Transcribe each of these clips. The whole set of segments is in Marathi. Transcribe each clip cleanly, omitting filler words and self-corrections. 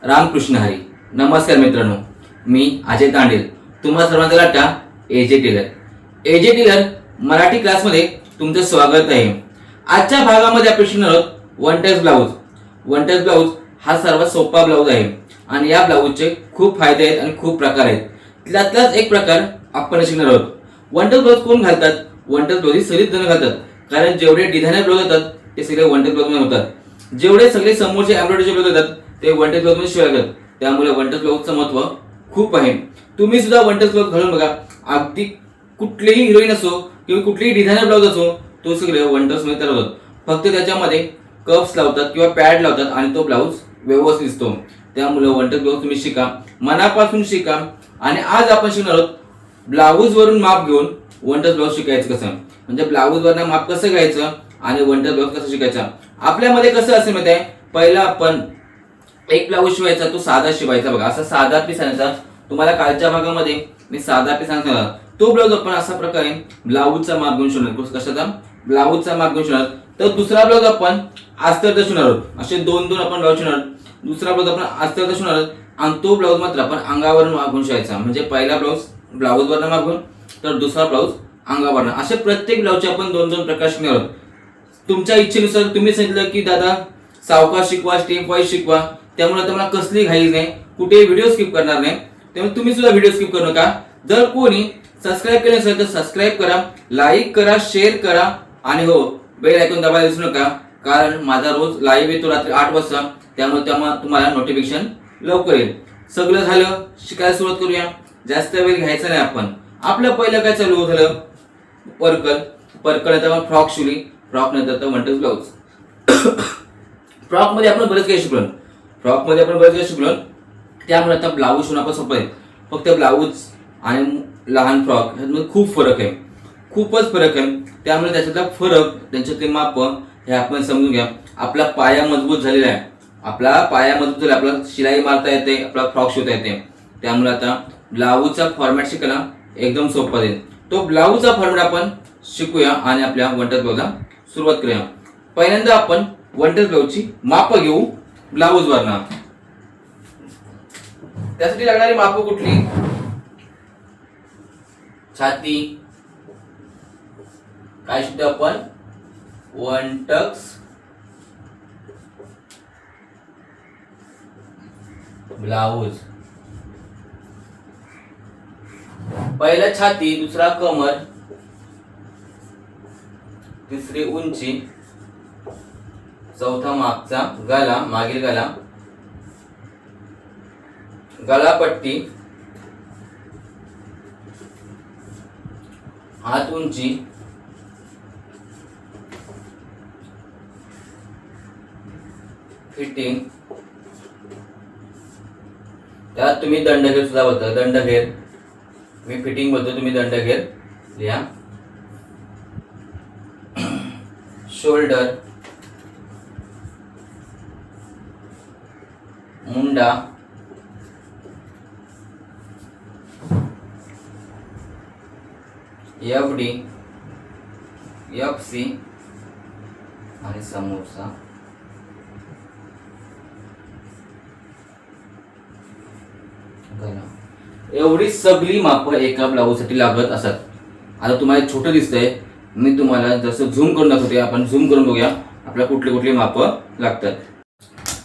रामकृष्ण हरी. नमस्कार मित्रांनो, मी अजय तांडेल. तुम्हा सर्वांचा लाटा एजे टेलर मराठी क्लासमध्ये तुमचं स्वागत आहे. आजच्या भागामध्ये आपण शिकणार आहोत one touch blouse. One touch blouse हा सर्वात सोपा ब्लाऊज आहे आणि या ब्लाऊजचे खूप फायदे आहेत आणि खूप प्रकार आहेत. त्यातलाच एक प्रकार आपण शिकणार आहोत. वन टच ब्लाऊज कोण घालतात? वन टच ब्लाऊज सगळेच जण घालतात, कारण जेवढे डिझायनर ब्लाऊज होतात ते सगळे वन टच ब्लाऊज मध्ये होतात. जेवढे सगळे समोरचे एम्ब्रॉयडरीचे ब्लाऊज होतात ते वन टच ब्लाऊज मध्ये शिवाय लागतात. त्यामुळे वन टच ब्लाऊजचं महत्त्व खूप आहे. तुम्ही सुद्धा वन टच ब्लाऊज घालून बघा. अगदी कुठलीही हिरोईन असो किंवा कुठलीही डिझायनर ब्लाऊज असो, तो सगळे वन टच मध्ये तयार होतात. फक्त त्याच्यामध्ये कप्स लावतात किंवा पॅड लावतात आणि तो ब्लाऊज व्यवस्थित दिसतो. त्यामुळे वन टच ब्लाऊज तुम्ही शिका, मनापासून शिका. आणि आज आपण शिकणार आहोत ब्लाऊज वरून माप घेऊन वन टच ब्लाऊज शिकायचं कसं, म्हणजे ब्लाऊज वरून माप कसं घ्यायचं आणि वन टच ब्लाऊज कसं शिकायचा. आपल्यामध्ये कसं असेल माहिती आहे, पहिला आपण एक ब्लाऊज शिवायचा, तो साधा शिवायचा. बघा, असा साधा पीस आणायचा. तुम्हाला कालच्या भागामध्ये मी साधा पीस सांगितला, तो ब्लाऊज आपण अशा प्रकारे ब्लाऊजचा माप घेऊन शिवणार. कशाचा? ब्लाऊजचा माप घेऊन शिवणार. तर दुसरा ब्लाऊज आपण अस्तर शिवणार आहोत. असे दोन दोन आपण ब्लाऊज शिवणार. दुसरा ब्लाऊज आपण अस्तर शिवणार आहोत आणि तो ब्लाऊज मात्र आपण अंगावरून माप घेऊन शिवायचा. म्हणजे पहिला ब्लाऊज वरनं माप घेऊन, तर दुसरा ब्लाऊज अंगावरनं. असे प्रत्येक ब्लाऊजचे आपण दोन दोन प्रकार शिकणार आहोत. तुमच्या इच्छेनुसार तुम्ही सांगितलं की दादा सावकाश शिकवा, स्टेप वाईज शिकवा, त्यामुळे आता मला कसली घाई नाही, कुठे व्हिडिओ स्किप करणार नाही. त्यामुळे तुम्ही सुद्धा व्हिडिओ स्किप करू नका. जर कोणी सबस्क्राईब केले नसेल तर सबस्क्राईब करा, लाईक करा, शेअर करा आणि हो, बेल आयकॉन दाबायला विसरू नका, कारण माझा रोज लाईव्ह येतो रात्री 8 वाजता. त्यामुळे तुम्हाला नोटिफिकेशन लवकर येईल. सगळं झालं, शिकायला सुरुवात करूया. जास्त वेळ घ्यायचा नाही. आपण आपलं पहिलं काय चालू झालं, पर्कल नंतर आपण फ्रॉक शिवली, फ्रॉक नंतर वन टच ब्लाऊज. फ्रॉक मध्ये आपण बरेच काही शिकलो. त्यामुळे आता ब्लाऊज शिवणं आपण सोपं आहे. फक्त ब्लाऊज आणि लहान फ्रॉक ह्यामध्ये खूप फरक आहे, खूपच फरक आहे. त्यामुळे त्याच्यातला फरक, त्यांच्यातले माप हे आपण समजून घ्या. आपला पाया मजबूत झालेला आहे. आपल्याला शिलाई मारता येते, आपला फ्रॉक शिवता येते. त्यामुळे आता ब्लाऊजचा फॉर्मॅट शिकायला एकदम सोपा आहे. तो ब्लाऊजचा फॉर्मॅट आपण शिकूया आणि आपल्या वन टच ब्लाऊजला सुरुवात करूया. पहिल्यांदा आपण वन टच ब्लाऊजची माप घेऊ ब्लाऊज वरनं. त्यासाठी लागणारी माप कुठली? छाती काय शिकतो आपण? One touch blouse. पहिला छाती, दुसरा कमर, तिसरी उंची, चौथा मागचा गळा, मागील गळा, गळापट्टी, हात उंची, फिटिंग. त्यात तुम्ही दंडघेर सुद्धा बोलता. दंडघेर मी फिटिंग बोलतो, तुम्ही दंडघेर लिहा. शोल्डर, मुंडा, एफडी, एफसी आणि समोरचा गळा. एवढी सगळी माप एका ब्लाऊज साठी लागत असतात. आता तुम्हाला छोटं दिसतंय, मी तुम्हाला जसं झूम करून दाखवते. आपण झूम करून बघूया आपल्याला कुठली कुठली माप लागतात.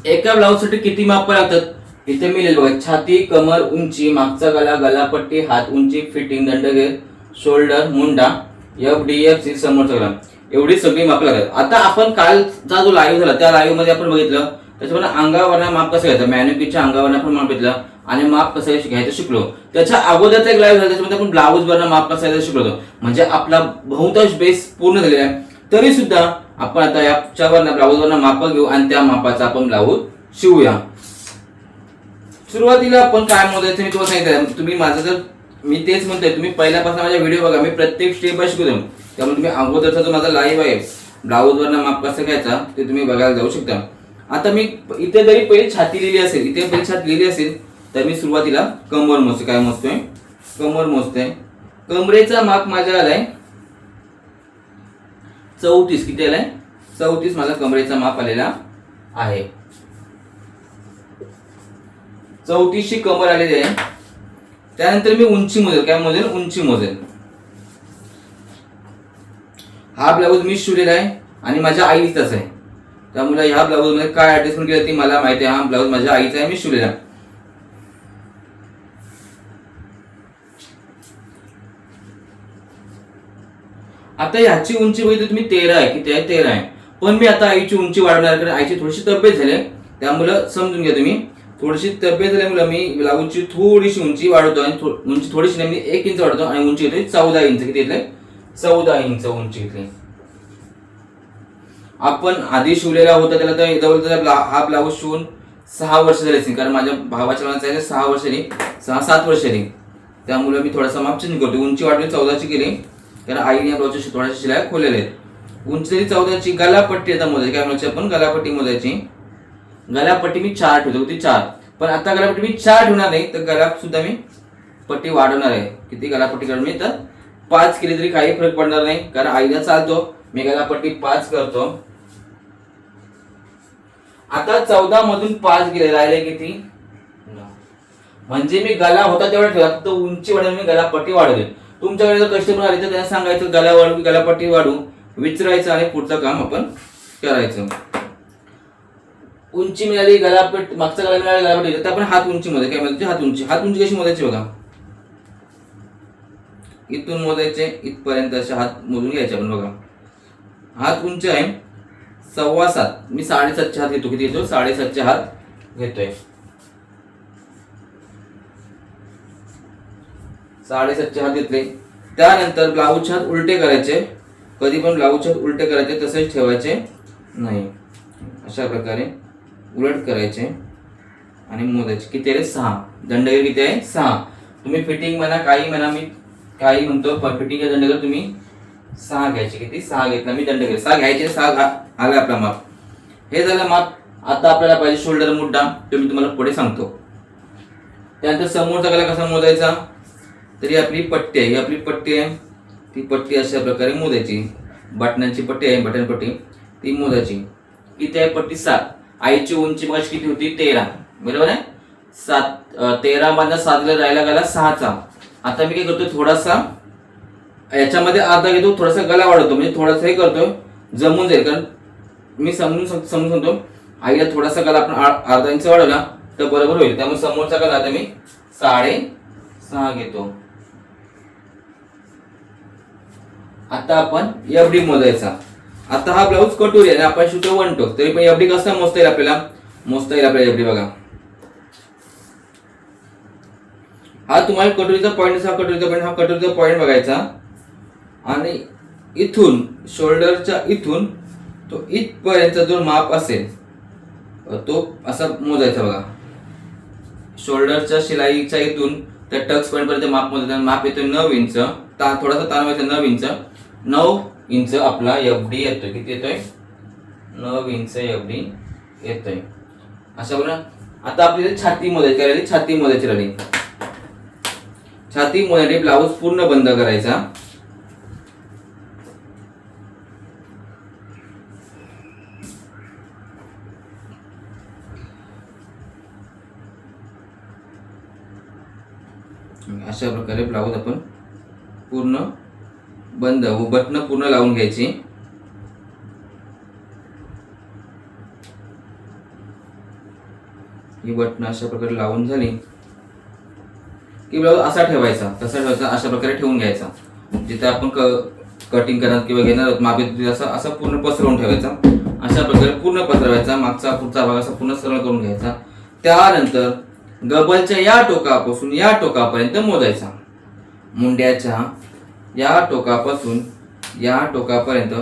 एका ब्लाऊज साठी किती माप लागतात इथे मी लिहिलं बघा. छाती, कमर, उंची, मागचा गळा, गळापट्टी, हात उंची, फिटिंग, दंडघेर, शोल्डर, मुंडा, एफडी, एफसी, समोरचा गळा. एवढी सगळी माप लागतात. आता आपण कालचा जो लाईव्ह झाला त्या लाईव्ह मध्ये आपण बघितलं, त्याच्यामध्ये अंगावरनं माप कसं घ्यायचं, मॅनिक्यूरच्या अंगावरनं आपण माप घेतलं आणि माप कसं घ्यायचं शिकलो. त्याच्या अगोदरचा एक लाईव्ह झाला, त्याच्यामध्ये आपण ब्लाऊज वरनं माप कसं घ्यायचं शिकलो. म्हणजे आपला बहुतांश बेस पूर्ण झालेला आहे. तरी सुद्धा आपण आता याच्यावरनं ब्लाऊज वरनं माप घेऊ आणि त्या मापाचा आपण ब्लाऊज शिवूया. सुरुवातीला आपण काय मोजायचं मी तुम्हाला सांगितलं. तुम्ही माझं जर मी तेच म्हणतोय, तुम्ही पहिल्यापासून माझ्या व्हिडिओ बघा. मी प्रत्येक स्टेप बाय शिकवतो. त्यामुळे तुम्ही अगोदरचा जो माझा लाईव्ह आहे ब्लाऊज वरनं माप कसं घ्यायचा ते तुम्ही बघायला जाऊ शकता. आता मी इथे जरी पहिली छाती लिहिली असेल, इथे पहिली छाती लिहिली असेल, तर मी सुरुवातीला कमर मोजते. काय मोजतोय? कमर मोजते. कमरेचा माप माझ्या आलाय 34. किती आलाय? 34 माझा कमरेचा माप आलेला आहे. 34ची कमर आलेली आहे. त्यानंतर मी उंची मोजेल. काय मोजेल? उंची मोजेल. हा ब्लाऊज मी शिवलेला आहे आणि माझ्या आईचाच आहे. त्यामुळे ह्या ब्लाऊज मध्ये काय ऍडजस्टमेंट केलं ती मला माहिती आहे. हा ब्लाऊज माझ्या आईचा आहे, मी शिवलेला. आता ह्याची उंची बघितली तुम्ही 13 आहे. किती आहे? 13 आहे. पण मी आता आईची उंची वाढवणार, कारण आईची थोडीशी तब्येत झाली, त्यामुळं समजून घ्या तुम्ही. थोडीशी तब्येत झाल्यामुळे मी ब्लाऊजची थोडीशी उंची वाढवतो आणि उंची थोडीशी नाही, मी 1 इंच वाढवतो आणि उंची घेतली 14 इंच. किती घेतले? 14 इंच उंची घेतली. आपण आधी शिवलेला होता त्याला तर जवळजवळ हा ब्लाऊज शिवून 6 वर्ष झाले असतील, कारण माझ्या भावाच्या लग्नाचं आहे 6 वर्षांनी, 6-7 वर्षांनी. त्यामुळे मी थोडासा माप चेंज करतो. उंची वाढवली 14ची केली, कारण आईने ब्लाऊजच्या थोड्याशा शिलाया खोललेल्या आहेत. उंची तरी 14ची. गलापट्टी आता मोजायची. काय म्हणायची आपण? गलापट्टी मोजायची. गलापट्टी मी 4 ठेवतो. किती? 4. पण आता गलापट्टी मी 4 ठेवणार नाही, तर गला सुद्धा मी पट्टी वाढवणार आहे. किती गलापट्टी करून मी तर 5 केली तरी काही फरक पडणार नाही, कारण आईला चालतो. मी गलापट्टी 5 करतो. आता 14 मधून 5 गेले, राहिले किती? म्हणजे मी गला होता तेवढा ठेवला, फक्त उंची वाढवून मी गलापट्टी वाढवली. तुमच्याकडे जर कस्टमर आले तर त्यांना सांगायचं गला वाढवू, गलापट्टी वाढवू, विचारायचं आणि पुढचं काम आपण करायचं. उंची मिळाली, गलापट्टी मागचा गला मिळाला, गलापट्टी. तर आपण हात उंची मध्ये काय मोजायची? हात उंची. हात उंची कशी मोजायची बघा. इथून मोजायचे इथपर्यंत असे हात मोजून घ्यायचे आपण. बघा हात उंची आहे 7.25. मी 7.5चे हात घेतो. किती घेतो? 7.5चे हात घेतोय. 7.5चे हात घेतले. त्यानंतर ब्लाऊजचे हात उलटे करायचे. कधी पण ब्लाऊजचे हात उलटे करायचे, तसेच ठेवायचे नाही. अशा प्रकारे उलट करायचे आणि मोजायचे. किती आहे? 6. दंडगेर किती आहे? 6. तुम्ही फिटिंग म्हणा, काही म्हणा, मी काही म्हणतो, पण फिटिंगच्या दंडगेर तुम्ही 6 घ्यायचे. किती? 6 घेतला मी दंडगेर. 6 घ्यायचे. 6 आला आपला माप. हे झालं माप. आता आपल्याला पाहिजे शोल्डर मुड्डा, तो मी तुम्हाला पुढे सांगतो. त्यानंतर समोरचा गला कसा मोजायचा? तरी आपली पट्टी आहे, ही आपली पट्टी आहे. ती पट्टी अशा प्रकारे मोजायची. बटनांची पट्टी आहे, बटन पट्टी, ती मोजायची. किती आहे? पट्टी 7. आईची उंची मग किती होती? 13. बरोबर आहे? 13 मधनं 7 राहिला गला 6चा. आता मी काय करतोय? थोडासा याच्यामध्ये अर्धा घेतो, थोडासा गला वाढवतो, म्हणजे थोडासा हे करतोय, जमून जाईल. कारण मी समजून सांगतो, आईला थोडासा गला आपण अर्धा इंच वाढवला तर बरोबर होईल. त्यामुळे समोरचा गला आता मी 6.5 घेतो. आता आपण एफडी मोजायचा. आता हा ब्लाऊज कटोरी आहे, आपण शिवतो 1 टोक, तरी पण एफडी कसा मोजता येईल आपल्याला? मोजता येईल आपल्याला एफडी. बघा हा तुम्हाला कटोरीचा पॉईंट, हा कटोरीचा पॉईंट बघायचा आणि इथून शोल्डरच्या इथून तो इथपर्यंत जो माप असेल तो असा मोजायचा. बघा शोल्डरच्या शिलाईच्या इथून त्या टक्स पॉईंट पर्यंत माप मोजायचा. माप येतो 9 इंच. थोडासा ताण व्हायचा. 9 इंच. 9 इंच आपला एफडी येतोय. किती येतोय? 9 इंच एफडी येतोय. अशा बघा. आता आपल्याला छाती मोजायची राहिली. छाती मोजायची राहिली. छाती मोजण्यासाठी ब्लाऊज पूर्ण बंद करायचा. अशा प्रकारे ब्लाऊज आपण पूर्ण बंद व बटन पूर्ण लावून घ्यायची. ही बटन अशा प्रकारे लावून झाली की ब्लाऊज असा ठेवायचा, तसा ठेवायचा, अशा प्रकारे ठेवून घ्यायचा. जिथे आपण कटिंग करणार किंवा घेणार मापे असं पूर्ण पसरवून ठेवायचा. अशा प्रकारे पूर्ण पसरवायचा. मागचा पुढचा भाग असा पूर्ण सरळ करून घ्यायचा. त्यानंतर गबलच्या या टोकापासून या टोकापर्यंत मोजायचा. मुंड्याच्या या टोकापासून या टोकापर्यंत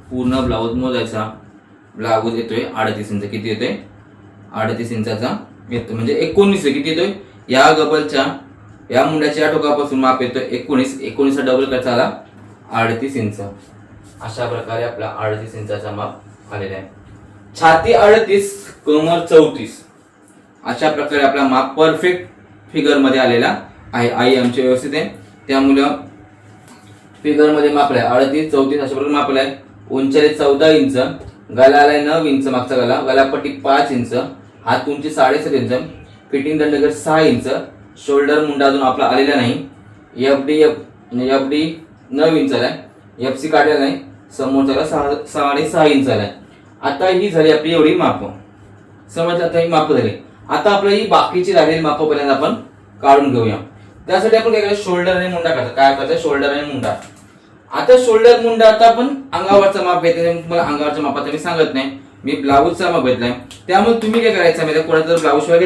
पूर्ण ब्लाऊज मोजायचा. ब्लाऊज येतोय 38 इंच. किती येतोय? 38 इंचाचा येतो, म्हणजे 19. किती येतोय? या गबलच्या या मुंड्याच्या या टोकापासून माप येतोय 19. 19 डबल करायचा आला 38 इंच. अशा प्रकारे आपला 38 इंचाचा माप आलेला आहे. छाती 38, कमर 34. अशा प्रकारे आपला माप परफेक्ट फिगर मध्ये आलेला आहे. आई आमची व्यवस्थित आहे, त्यामुळं फिगर मध्ये मापलाय 38, 34 अशा प्रकारे मापलाय. उंचाई 14 इंच. गला आलाय 9 इंच मागचा गला. गलापट्टी 5 इंच. हात उंची 7.5 इंच. फिटिंग दंडगट 6 इंच, शोल्डर मुंडा अजून आपला आलेला नाही, एफ डी 9 इंच आलाय, एफ सी काढलेला नाही, समोरच्याला 6.5 इंच आलाय. आता ही झाली आपली एवढी माप. समजलं? आता ही माप झाली. आता आपलं ही बाकीची राहिलेली माप पहिल्यांदा आपण काढून घेऊया. त्यासाठी आपण काय करायचं, शोल्डर आणि मुंडा काढायचा. काय करायचं, शोल्डर आणि मुंडा. आता शोल्डर मुंडा आता आपण अंगावरचा माप घेतला, तुम्हाला अंगावरच्या मापात मी सांगत नाही, मी ब्लाऊजचा माप घेतलाय. त्यामुळे तुम्ही काय करायचं माहिती, कोणाचा जर ब्लाऊज शिवाय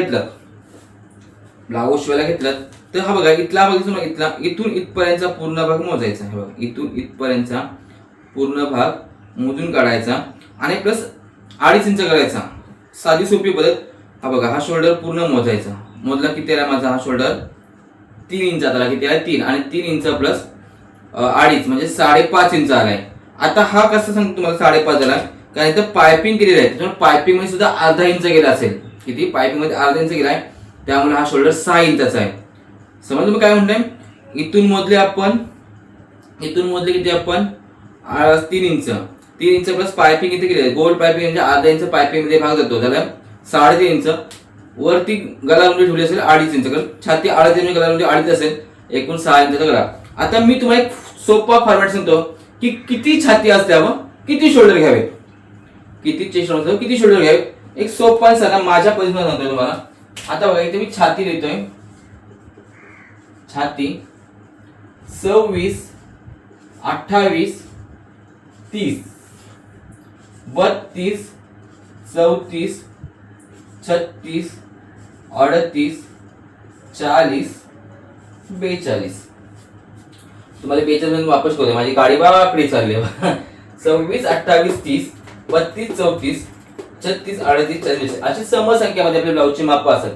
घेतलं तर हा बघा, इथला बघा, इथून इथपर्यंतचा पूर्ण भाग मोजायचा. हे बघा, इथून इथपर्यंतचा पूर्ण भाग मोजून काढायचा आणि प्लस 2.5 इंच करायचा. साधी सोपी पद्धत. हा बघा, हा शोल्डर पूर्ण मोजायचा. मोजला किती आला माझा हा शोल्डर, 3 इंच आला. किती आला, 3, आणि 3 इंच प्लस 2.5 म्हणजे 5.5 इंच आलाय. आता हा कसं सांगतो तुम्हाला 5.5 झाला, कारण इथं पायपिंग केलेली आहे, त्याच्यामुळे पायपिंग मध्ये सुद्धा अर्धा इंच गेला असेल. किती, पायपिंग मध्ये अर्धा इंच गेलाय, त्यामुळे हा शोल्डर 6 इंचाचा आहे. समजलं तुम्ही काय म्हणताय? इथून मोजले किती आपण, 3 इंच. 3 इंच प्लस पायपिंग इथे केली, गोल पायपिंग म्हणजे अर्धा इंच पायपिंग मध्ये भाग जातो, झाला 3.5 इंच. वरती गला रुंदी ठेवली असेल 2.5 इंच, कारण छाती 2.5 गला रुंदी 2.5 असेल, एकूण 6 इंचाचा गला. आता मी तुम्हाला एक सोपा फॉर्मॅट सांगतो की किती छाती असल्यावर किती शोल्डर घ्यावे, किती शोल्डर घ्यावे. एक सोपा साधा माझ्या पद्धतीने सांगतोय तुम्हाला. आता बघा, इथे मी छाती लिहितोय. छाती 26, 28, 30, 32, 34, 36, 38, 40, 42. तुम्हाला 42 वापस करू, माझी गाडी बाकडे चालली. 26, 28, 30, 32, 34, 36, 38, 40 अशी समसंख्यामध्ये आपल्या ब्लाऊजची माप असतात.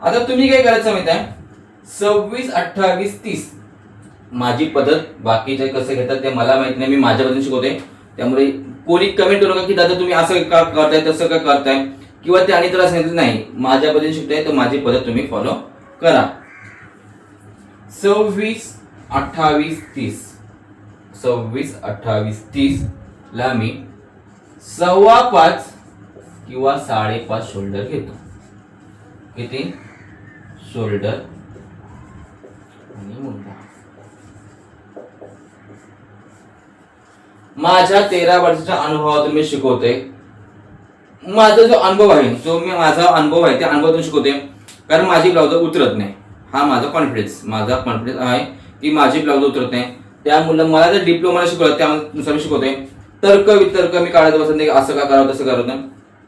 आता तुम्ही काय करायचं माहिती आहे, 26, 28, 30 माझी पद्धत, बाकीचे कसं घेतात ते मला माहित नाही, मी माझ्या पद्धतीने शिकवते. त्यामुळे कोणी कमेंट करू नका की दादा तुम्ही असं का करताय, तसं का करताय, किंवा ते आणि तुला सांगितलं नाही, माझ्या पद्धतीने शिकताय तर माझी पद्धत तुम्ही फॉलो करा. 26, 28, 30, 26, 28, 30 ला मी 5.25 किंवा 5.5 शोल्डर घेतो. किती, शोल्डर आणि मुंडा. माझ्या 13 वर्षाच्या अनुभवातून मी शिकवतोय. माझा जो अनुभव आहे, माझा अनुभव आहे त्या अनुभवातून शिकवते, कारण माझी ब्लाऊज उतरत नाही. हा माझा कॉन्फिडन्स आहे की माझी ब्लाऊज उतरत नाही. त्यामुळे मला जर डिप्लोमाला शिकवलं त्यानुसार मी शिकवतोय. तर्क वितर्क मी काढत बसत नाही, असं का करावं तसं करावं.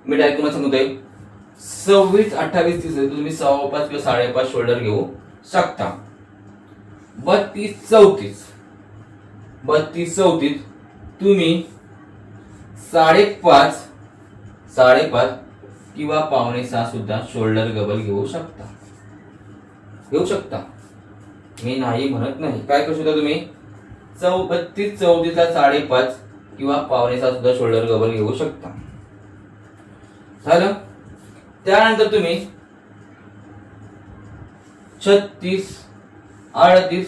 मी डायरेक्ट तुम्हाला सांगतोय 26, 28, 30 तुम्ही 5.25 किंवा 5.5 शोल्डर घेऊ शकता. 32, 34 तुम्ही 5.5 किंवा 5.25 सुद्धा शोल्डर गबल घेऊ शकता. मी नाही म्हणत नाही. काय करू शकता तुम्ही, 32, 34 ला 5.5 किंवा 5.25 सुद्धा शोल्डर गबल घेऊ शकता. झालं. त्यानंतर तुम्ही 36, 38,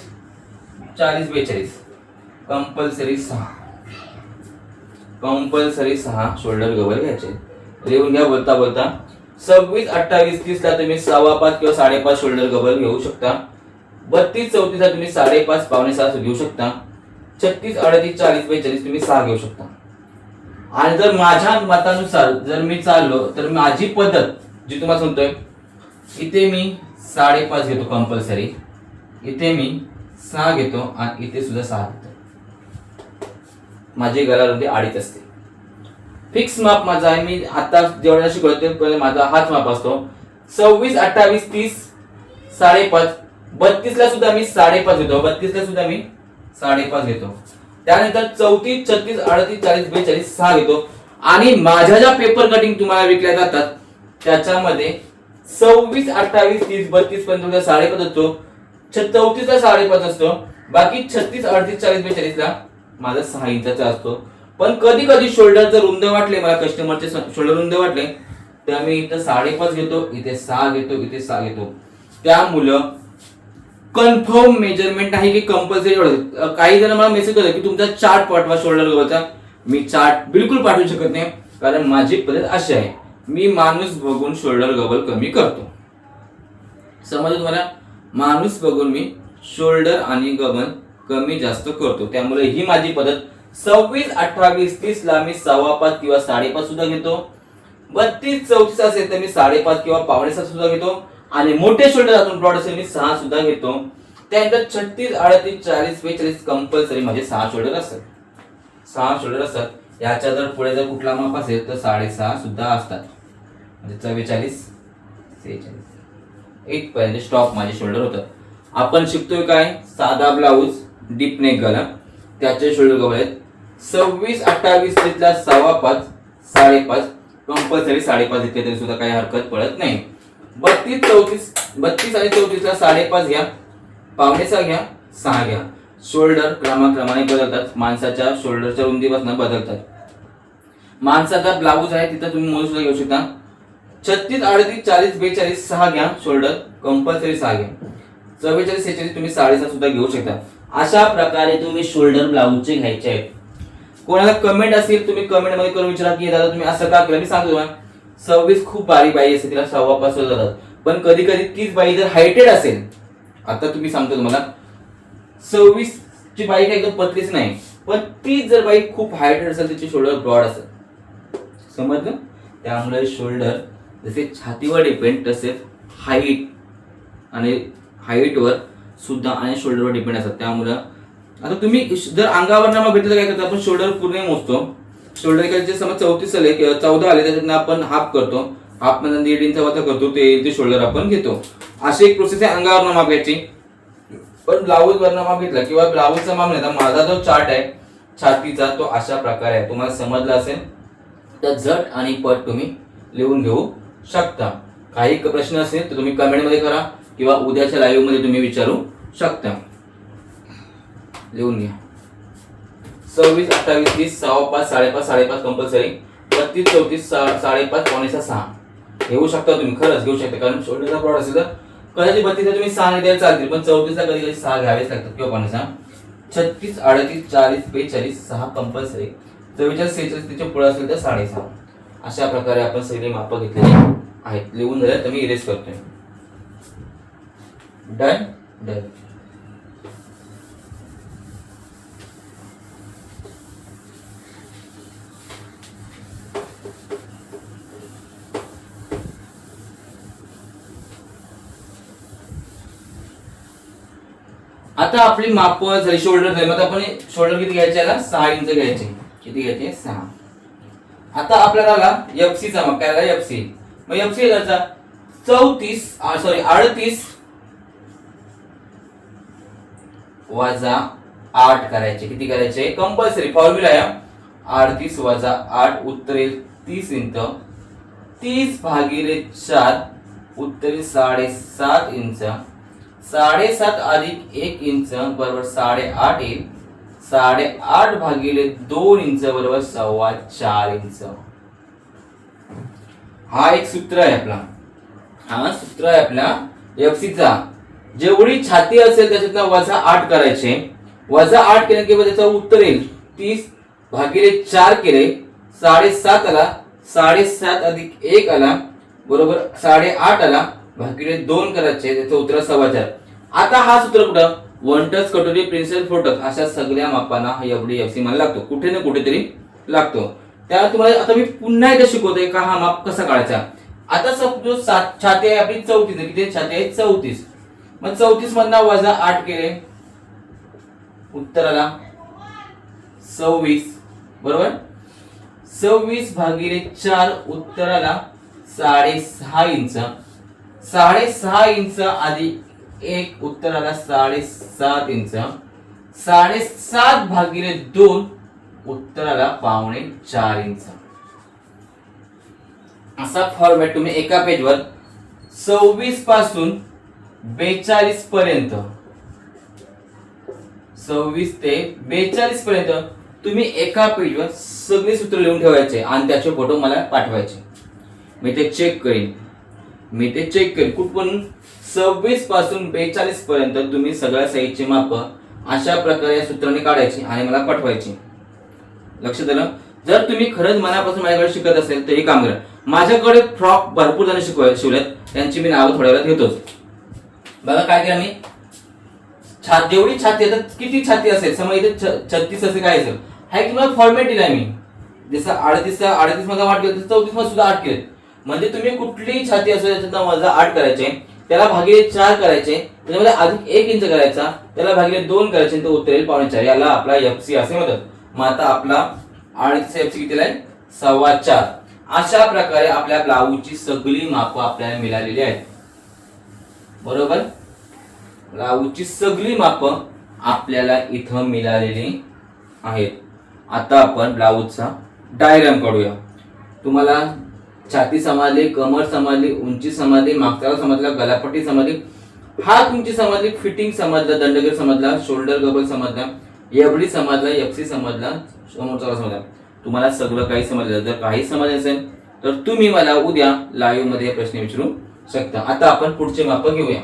40, 42 कंपल्सरी 6 शोल्डर गबर घ्यायचे. लिहून घ्या बोलता 26, 28, 30 ला तुम्ही 5.25 किंवा 5.5 शोल्डर गबर घेऊ शकता. 32, 34 ला तुम्ही 5.5, 5.25 घेऊ शकता. 36, 38, 40, 42 तुम्ही 6 घेऊ शकता. आणि जर माझ्या मतानुसार जर मी चाललो तर माझी पद्धत जी तुम्हाला सांगतोय, इथे मी 5.5 घेतो कंपल्सरी, इथे मी 6 घेतो आणि इथे सुद्धा 6 घेतो. माझी गळारुंदी 2.5 असते. फिक्स माप माझा आहे. मी आता जेवढा शिकवतो ते माझा हाच माप असतो. 26, 28, 30 5.5. 32 ला सुद्धा मी 5.5 घेतो. 32 ला सुद्धा मी 5.5 घेतो. त्यानंतर 34, 36, 38, 40, 42 6 घेतो. आणि माझ्या ज्या पेपर कटिंग तुम्हाला विकल्या जातात त्याच्यामध्ये 26, 28, 30, 32 पर्यंत 5.5 असतो. 34 ला 5.5 असतो. बाकी 36, 38, 40, 42 ला माझा 6 इंचाचा असतो. पण कधी कधी शोल्डर जर रुंद वाटले, मला कस्टमरचे शोल्डर रुंद वाटले तर मी इथं 5.5 घेतो, इथे 6 घेतो, इथे 6 घेतो. त्यामुळं कन्फर्म मेजरमेंट आहे की कंपल्सरी. काही जण मला मेसेज करतात की तुमचा चार्ट पाठवा शोल्डर गवळचा. मी चार्ट बिलकुल पाठवू शकत नाही, कारण माझी पद्धत अशी आहे, मी माणूस बघून शोल्डर गबल कमी करतो. समजलं तुम्हाला? माणूस बघून मी शोल्डर आणि गमन कमी जास्त करतो, त्यामुळे ही माझी पद्धत. 26, 28, 30 ला मी 5.25 किंवा 5.5 सुद्धा घेतो. 32, 34 असेल तर मी 5.5 किंवा 5.5 सुद्धा घेतो. आणि मोठे शोल्डर अजून ब्रॉड असेल मी 6 सुद्धा घेतो. त्यानंतर 36, 38, 40, 42 कंपल्सरी माझे 6 शोल्डर असतात. 6 शोल्डर असतात. याच्या जर पुढे जर कुठला माप असेल तर 6.5 सुद्धा असतात. म्हणजे 44, 46 इथपर्यंत स्टॉप माझे शोल्डर होतात. आपण शिकतोय काय? साधा ब्लाऊज डीप नेक गला, त्याचे शोल्डर कव्हर आहेत. 26, 28, 30 ला 5.5, 5.5 कंपल्सरी 5.5 घेतले तरी सुद्धा काही हरकत पडत नाही. 32, 34 आणि 34 ला 5.5 घ्या, 5.5 घ्या, 6 घ्या. शोल्डर क्रमाक्रमाने बदलतात, माणसाच्या शोल्डरच्या रुंदीपासून बदलतात. माणसाचा ब्लाऊज आहे तिथं तुम्ही मोजून सुद्धा घेऊ शकता. 36, 38, 40, 42 6 घ्या शोल्डर, कंपल्सरी 6 घ्या. 44, 46 तुम्ही 6.5 सुद्धा घेऊ शकता. अशा प्रकारे तुम्ही शोल्डर ब्लाऊजचे घ्यायचे आहेत. कोणाला कमेंट असेल तुम्ही कमेंट मध्ये करून विचारा की दादा तुम्ही असं का केलं. मी सांगतो तुम्हाला, 26 खूप बारीक बाई असते, तिला 5.25 जातात. पण कधी कधी तीच बाई जर हायटेड असेल, आता तुम्ही सांगतो तुम्हाला 26 ची बाई काही एकदम पतलीच नाही, पण तीच जर बाई खूप हायटेड असेल तिचे शोल्डर ब्रॉड असतात. समजलं? त्यामुळे शोल्डर जसे छातीवर डिपेंड तसेच हाईट आणि हाईटवर सुद्धा आणि शोल्डरवर डिपेंड असतात. त्यामुळे आता तुम्ही जर अंगावर नामा भेटलं तर काय करतो आपण, शोल्डर पूर्ण मोजतो. शोल्डर एकाचे समज 34 आले किंवा 14 आले त्याच्यातून आपण हाफ करतो, हाफ मध्ये 1.5 इंच वरचा करतो, ते शोल्डर आपण घेतो. अशी एक प्रोसेस आहे अंगावर माप घ्यायची. पण ब्लाऊज वरनं माप घेतला किंवा ब्लाऊजचा माप नाही, माझा जो चार्ट आहे छातीचा तो अशा प्रकारे आहे. तुम्हाला समजला असेल तर झट आणि पट तुम्ही लिहून घेऊ शकता. काही प्रश्न असेल तर तुम्ही कमेंट मध्ये करा किंवा उद्याच्या लाईव्ह मध्ये तुम्ही विचारू शकता. लिहून घ्या. 26, 28, 30 5.5, 5.5 कंपल्सरी. 32, 34 5.5, 5.6 घेऊ शकता तुम्ही, खरंच घेऊ शकता. कारण शोल्डरचा ब्रॉड असेल तर कदाचित 32 तुम्ही 6 नाही द्यायला चालतील, पण 34 ला कधी कधी 6 घ्यावेच लागतात किंवा 5.6. 36, 38, 40, 42 6 कंपल्सरी. 44, 46 त्याच्या पुढे असेल तर 6.5. अशा प्रकारे आपण सगळे माप घेतलेले आहेत. लिहून झाले तर मी इरेज करतोय. Done done. आता आपली माप झाली शोल्डर झाली. मग आपण शोल्डर किती घ्यायचे, याला 6 इंच घ्यायचे. किती घ्यायचे? 6. आता आपल्याला आला एफसी चा माप. काय आला? एफसी. मग एफसी करायचा 38 वजा 8 करायचे. किती करायचे? कंपल्सरी फॉर्म्युला आहे. 38 वजा 8 उत्तरेल 30 इंच. 30 भागिले 4 उत्तरेल 7.5 इंच. 7.5 अधिक 1 इंच बरोबर 8.5 येईल. 8.5 भागिले 2 इंच बरोबर 4.25 इंच. हा एक सूत्र आहे आपला. हा सूत्र आहे आपला एफसी चा. जेवढी छाती असेल त्याच्यातनं वजा 8 करायचे. वजा 8 केले की त्याचं उत्तर येईल 30 भागिले 4 केले 7.5 आला. 7.5 अधिक 1 आला बरोबर 8.5 आला. भागिले 2 करायचे, त्याचं उत्तर 4.25. आता हा सूत्र कुठं? 1 टच कटोरी प्रिन्सेस 4 टच अशा सगळ्या मापांना हा एवढी एफसी मला लागतो, कुठे ना कुठेतरी लागतो. त्या तुम्हाला आता मी पुन्हा एकदा शिकवतोय का हा माप कसा काढायचा. आता जो छाती आहे आपली 34, किती छाती आहे? 34. मग 34 मधनं वजा 8 केले, उत्तराला 26 बरोबर. 26 भागिले 4 उत्तराला 6.5 इंच. 6.5 इंच अधिक 1 उत्तराला 7.5 इंच. 7.5 भागिले 2 उत्तराला 4.25 इंच. असा फॉर्मॅट तुम्ही एका पेजवर 26 पासून 42 पर्यंत, 26 ते 42 पर्यंत तुम्ही एका पेजवर सगळे सूत्र लिहून ठेवायचे आणि त्याचे फोटो मला पाठवायचे. मी ते चेक करेन. कुठून 26 पासून 42 पर्यंत तुम्ही सगळ्या साईजचे माप अशा प्रकारे सूत्राने काढायची आणि मला पाठवायची. लक्षात आलं? जर तुम्ही खरंच मनापासून माझ्याकडे शिकत असेल तर हे काम करा. माझ्याकडे फ्रॉक भरपूर जण शिवलेत, त्यांची मी नावं थोड्या वेळात घेतोच. बघा काय केलं मी, जेवढी छाती आहे तर किती छाती असेल, समजा इथे 36 असेल काय असेल, हा एक तुम्हाला फॉर्मॅट दिलाय मी. जसं 38 मध्ये 8 केलं, 34 मध्ये सुद्धा 8 केले. म्हणजे तुम्ही कुठलीही छाती असेल त्याच्यात वजा 8 करायचे, त्याला भागिले 4 करायचे, त्याच्यामध्ये अधिक 1 इंच करायचा, त्याला भागिले 2 करायचे, तो उत्तर येईल 4.5. याला आपला एफसी असे म्हणतात. मग आता आपला 38 एफसी कितीला आहे, 4.25. अशा प्रकारे आपल्या ब्लाऊजची सगळी मापं आपल्याला मिळालेली आहेत. बरोबर, ब्लाऊजची सगळी मापं आपल्याला इथं मिळालेली आहेत. आता आपण ब्लाऊजचा डायग्राम काढूया. तुम्हाला छाती समजली, कमर समजली, उंची समजली, मागचा समजला, गलापट्टी समजली, हा तुमची समजली, फिटिंग समजला, दंडगेर समजला, शोल्डर गबल समजला, एफडी समजला, एफसी समजला, समोरचा समजला. तुम्हाला सगळं काही समजलं. जर काही समजलं असेल तर तुम्ही मला उद्या लाईव्ह मध्ये प्रश्न विचारू शकता. आता आपण पुढचे माप घेऊया.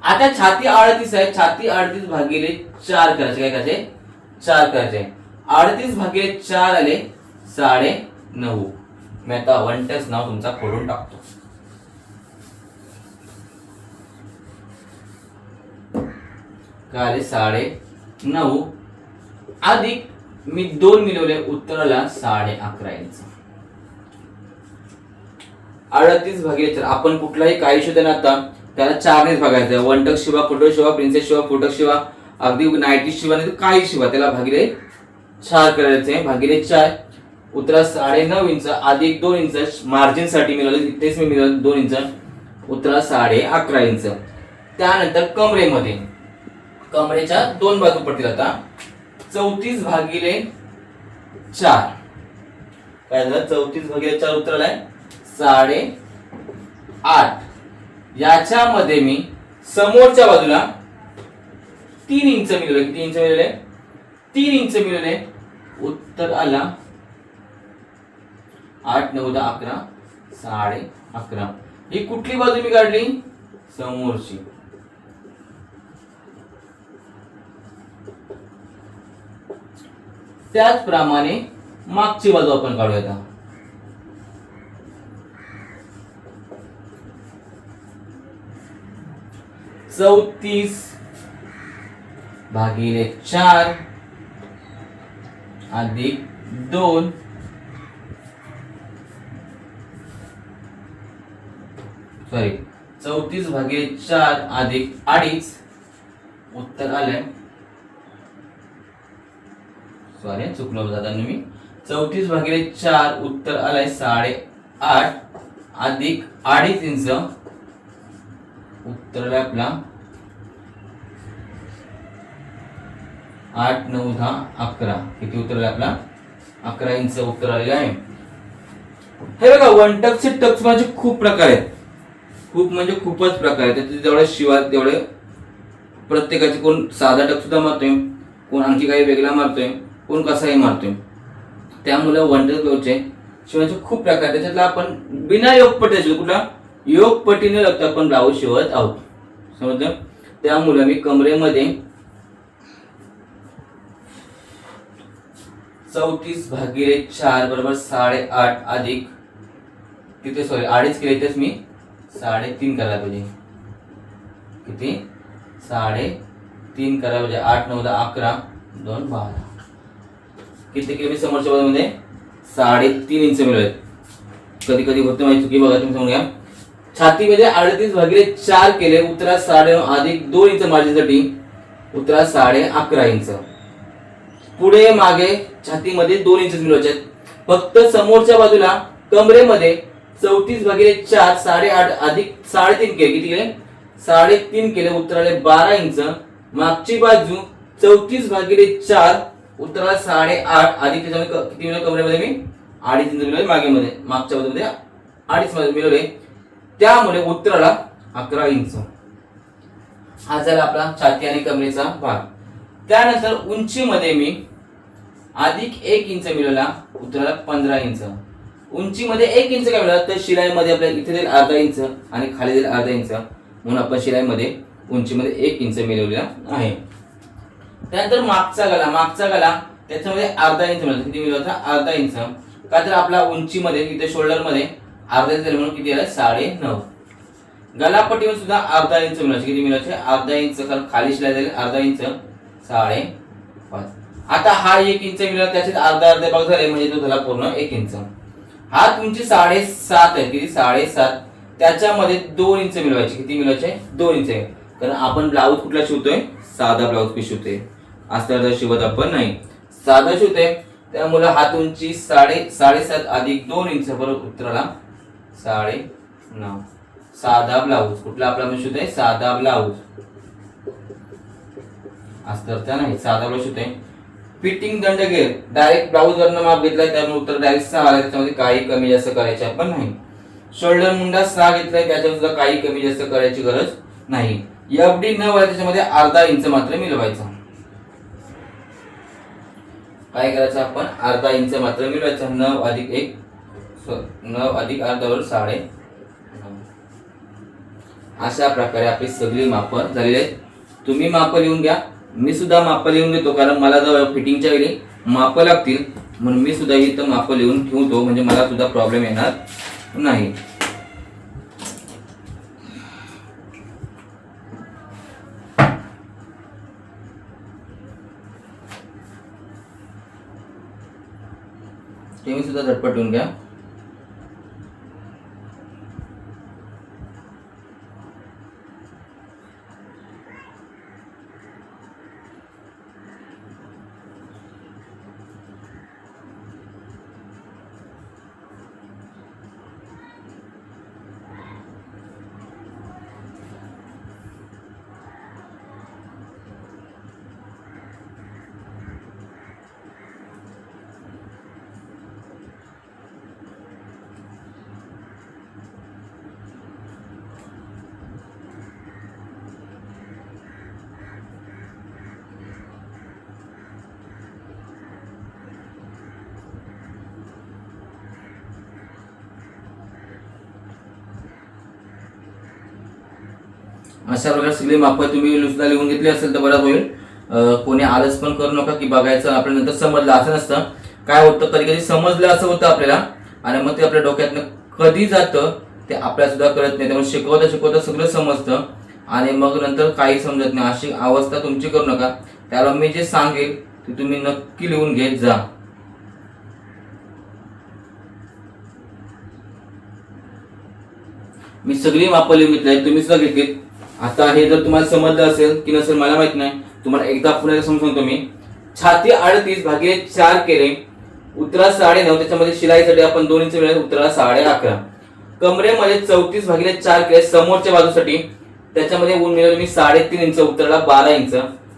आता छाती 38 आहे, छाती 38 भागिले 4 करायचे. काय करायचे, 4 करायचे. 38 भागिले 4 आले 9.5. मी आता 1 टच नाव तुमचा खोडून टाकतो. काय आले 9.5 अधिक मी 2 मिळवले, उत्तराला 11.5 इंच. 38 भागिले 4 आपण कुठलाही काही शोधना आता त्याला 4 नेच भागायचं. 1 टक Shiva, photo Shiva, princess Shiva, photo Shiva, अगदी नाईटी शिवा, नाही काही शिवा, त्याला भागिले 4 करायचे. भागिले 4 उत्तरा 9.5 इंच अधिक 2 इंच मार्जिन साठी मिळवले, इथेच मी मिळवलं 2 इंच, उत्तरा 11.5 इंच. त्यानंतर कमरेमध्ये, कमरेच्या 2 बाजू पडतील. आता 34 भागिले 4 काय झालं, 34 भागिले 4 उत्तराला आहे 8.5. याच्यामध्ये मी समोरच्या बाजूला 3 इंच मिळवले. किती इंच मिळवले, 3 इंच मिळवले, उत्तर आला 8, 9, 10, 11, 11.5. ही कुठली बाजू मी काढली, समोरची. त्याचप्रमाणे मागची बाजू आपण काढूया. आता 34 भागिले 4 अधिक 2 34 भागिले 4 अधिक 2.5 उत्तर आलंय, चुकलो दादा मी. 34 भागिले 4 उत्तर आलंय 8.5 अधिक 2.5 इंच, उत्तर आलंय आपला 8, 9, 10, 11. किती उत्तर आलंय आपला 11 इंच उत्तर आलेलं आहे. हे बघा, 1 टक्सचे टक्स म्हणजे खूप प्रकार आहेत. खूप म्हणजे खूपच प्रकार आहेत. त्याचे जेवढे शिवाय तेवढे प्रत्येकाचे, कोण साधा टक सुद्धा मारतोय, कोण आणखी काही वेगळा मारतोय, कोण कसाही मारतोय. त्यामुळे 1 टक ब्लाऊजचे शिवायचे खूप प्रकार. त्याच्यातला आपण बिना योगपट्टी, कुठला योगपट्टीने लागतं आपण ब्लाऊज शिवत आहोत, समजलं. त्यामुळे मी कमरेमध्ये 34 भागिले 4 बरोबर 8.5 अधिक तिथे 2.5 केले, तेच मी 3.5 करायला पाहिजे. किती 3.5 करायला पाहिजे. 8, 9, 10, 11, 2, 12. किती केले मी समोरच्या बाजूमध्ये 3.5 इंच मिळवले. कधी कधी होते माझी चुकी, बघा तुम्ही समजून घ्या. छातीमध्ये 38 भागिले 4 केले, उत्तरा 9.5 अधिक 2 इंच मार्जिनसाठी, उत्तरा 11.5 इंच. पुढे मागे छातीमध्ये 2 इंच मिळवायचे. फक्त समोरच्या बाजूला कमरेमध्ये 34 भागिले 4 8.5 अधिक 3.5 केले. किती केले 3.5 केले, उत्तराले 12 इंच. मागची बाजू 34 भागिले 4 उत्तराला 8.5 अधिक त्याच्यामध्ये किती मिळवले, कमरेमध्ये मी 2.5 इंच मिळवले, मागे मध्ये मागच्या बाजूमध्ये 2.5 मिळवले. त्यामुळे उत्तराला 11 इंच. हा झाला आपला छाती आणि कमरेचा भाग. त्यानंतर उंचीमध्ये मी अधिक 1 इंच मिळवला, उत्तराला 15 इंच. उंचीमध्ये 1 इंच काय मिळाला, तर शिलाईमध्ये आपल्याला इथे देईल अर्धा इंच आणि खाली देईल अर्धा इंच, म्हणून आपण शिलाईमध्ये उंचीमध्ये 1 इंच मिळवलेला आहे. त्यानंतर मागचा गला त्याच्यामध्ये अर्धा इंच मिळाला. किती मिळवला, अर्धा इंच. का तर आपला उंचीमध्ये इथे शोल्डर मध्ये अर्धा इंच म्हणून किती आला, 9.5. गलापट्टीमध्ये सुद्धा अर्धा इंच मिळवायचे. किती मिळवायचे? अर्धा इंच, कारण खाली शिलाई झाली अर्धा इंच 5.5. आता हा 1 इंच मिळाला, त्याच्यात अर्धा भाग झाले म्हणजे तो झाला पूर्ण 1 इंच. हा तुमची 7.5 आहे. किती? 7.5. त्याच्यामध्ये 2 इंच मिळवायचे. किती मिळवायचे? 2 इंच. कारण आपण ब्लाऊज कुठला शिवतोय? साधा ब्लाऊज पीस शिवतोय, अस्तर शिवत आपण नाही, साधा शिवतोय. त्यामुळे हा तुमची 7.5 अधिक 2 इंच बरोबर उत्तराला 9.5. साधा ब्लाऊज कुठला आपला म्हणजे शिवतोय? साधा ब्लाऊज, अस्तर नाही, साधा ब्लाऊज शिवतोय. फिटिंग दंडगेर डायरेक्ट ब्लाऊज वरनं माप घेतलाय, त्यामुळे उत्तर डायरेक्ट 6 आलं. त्याच्यामध्ये काही कमी जास्त करायचे आपण नाही. शोल्डर मुंडा 6 घेतलाय, त्याच्यावर सुद्धा काही कमी जास्त करायची गरज नाही. एफडी 9 आहे, त्याच्यामध्ये अर्धा इंच मात्र मिळवायचा. काय करायचं आपण? अर्धा इंच मात्र मिळवायचा. 9 अधिक 1 9 अधिक अर्धा बरोबर 9.5. अशा प्रकारे आपली सगळी माप झालेली आहेत. तुम्ही माप लिहून घ्या, मी सुद्धा माप लिहून घेतो, कारण मला जर फिटिंगच्या वेळी माप लागतील म्हणून मी सुद्धा इथं माप लिहून ठेवतो, म्हणजे मला सुद्धा प्रॉब्लेम येणार नाही. तुम्ही सुद्धा झटपट लिहून घ्या. अशा प्रकारे सगळी माप तुम्ही सुद्धा लिहून घेतली असेल तर बरं होईल. कोणी आलस पण करू नका की बघायचं आपल्याला नंतर समजलं असं नसतं. काय होतं, कधी कधी समजलं असं होतं आपल्याला, आणि मग ते आपल्या डोक्यातनं कधी जातं ते आपल्याला सुद्धा कळत नाही. त्यामुळे शिकवता शिकवता सगळं समजतं आणि मग नंतर काही समजत नाही. अशी अवस्था तुमची करू नका. त्याला मी जे सांगेल ते तुम्ही नक्की लिहून घेत जा. मी सगळी माप लिहून घेतली, तुम्ही सुद्धा घेतली. आता हे जर तुम्हाला समजलं असेल की नसेल मला माहित नाही, तुम्हाला एकदा पुन्हा समजून मी छाती 38 भागिले 4 केले, उतरा 9.5. त्याच्यामध्ये शिलाईसाठी आपण 2 इंच मिळाले, उतरा 11.5. कमरेमध्ये 34 भागिले 4 केले समोरच्या बाजूसाठी, त्याच्यामध्ये ऊन मिळाले मी 3.5 इंच, उतराला 12 इंच.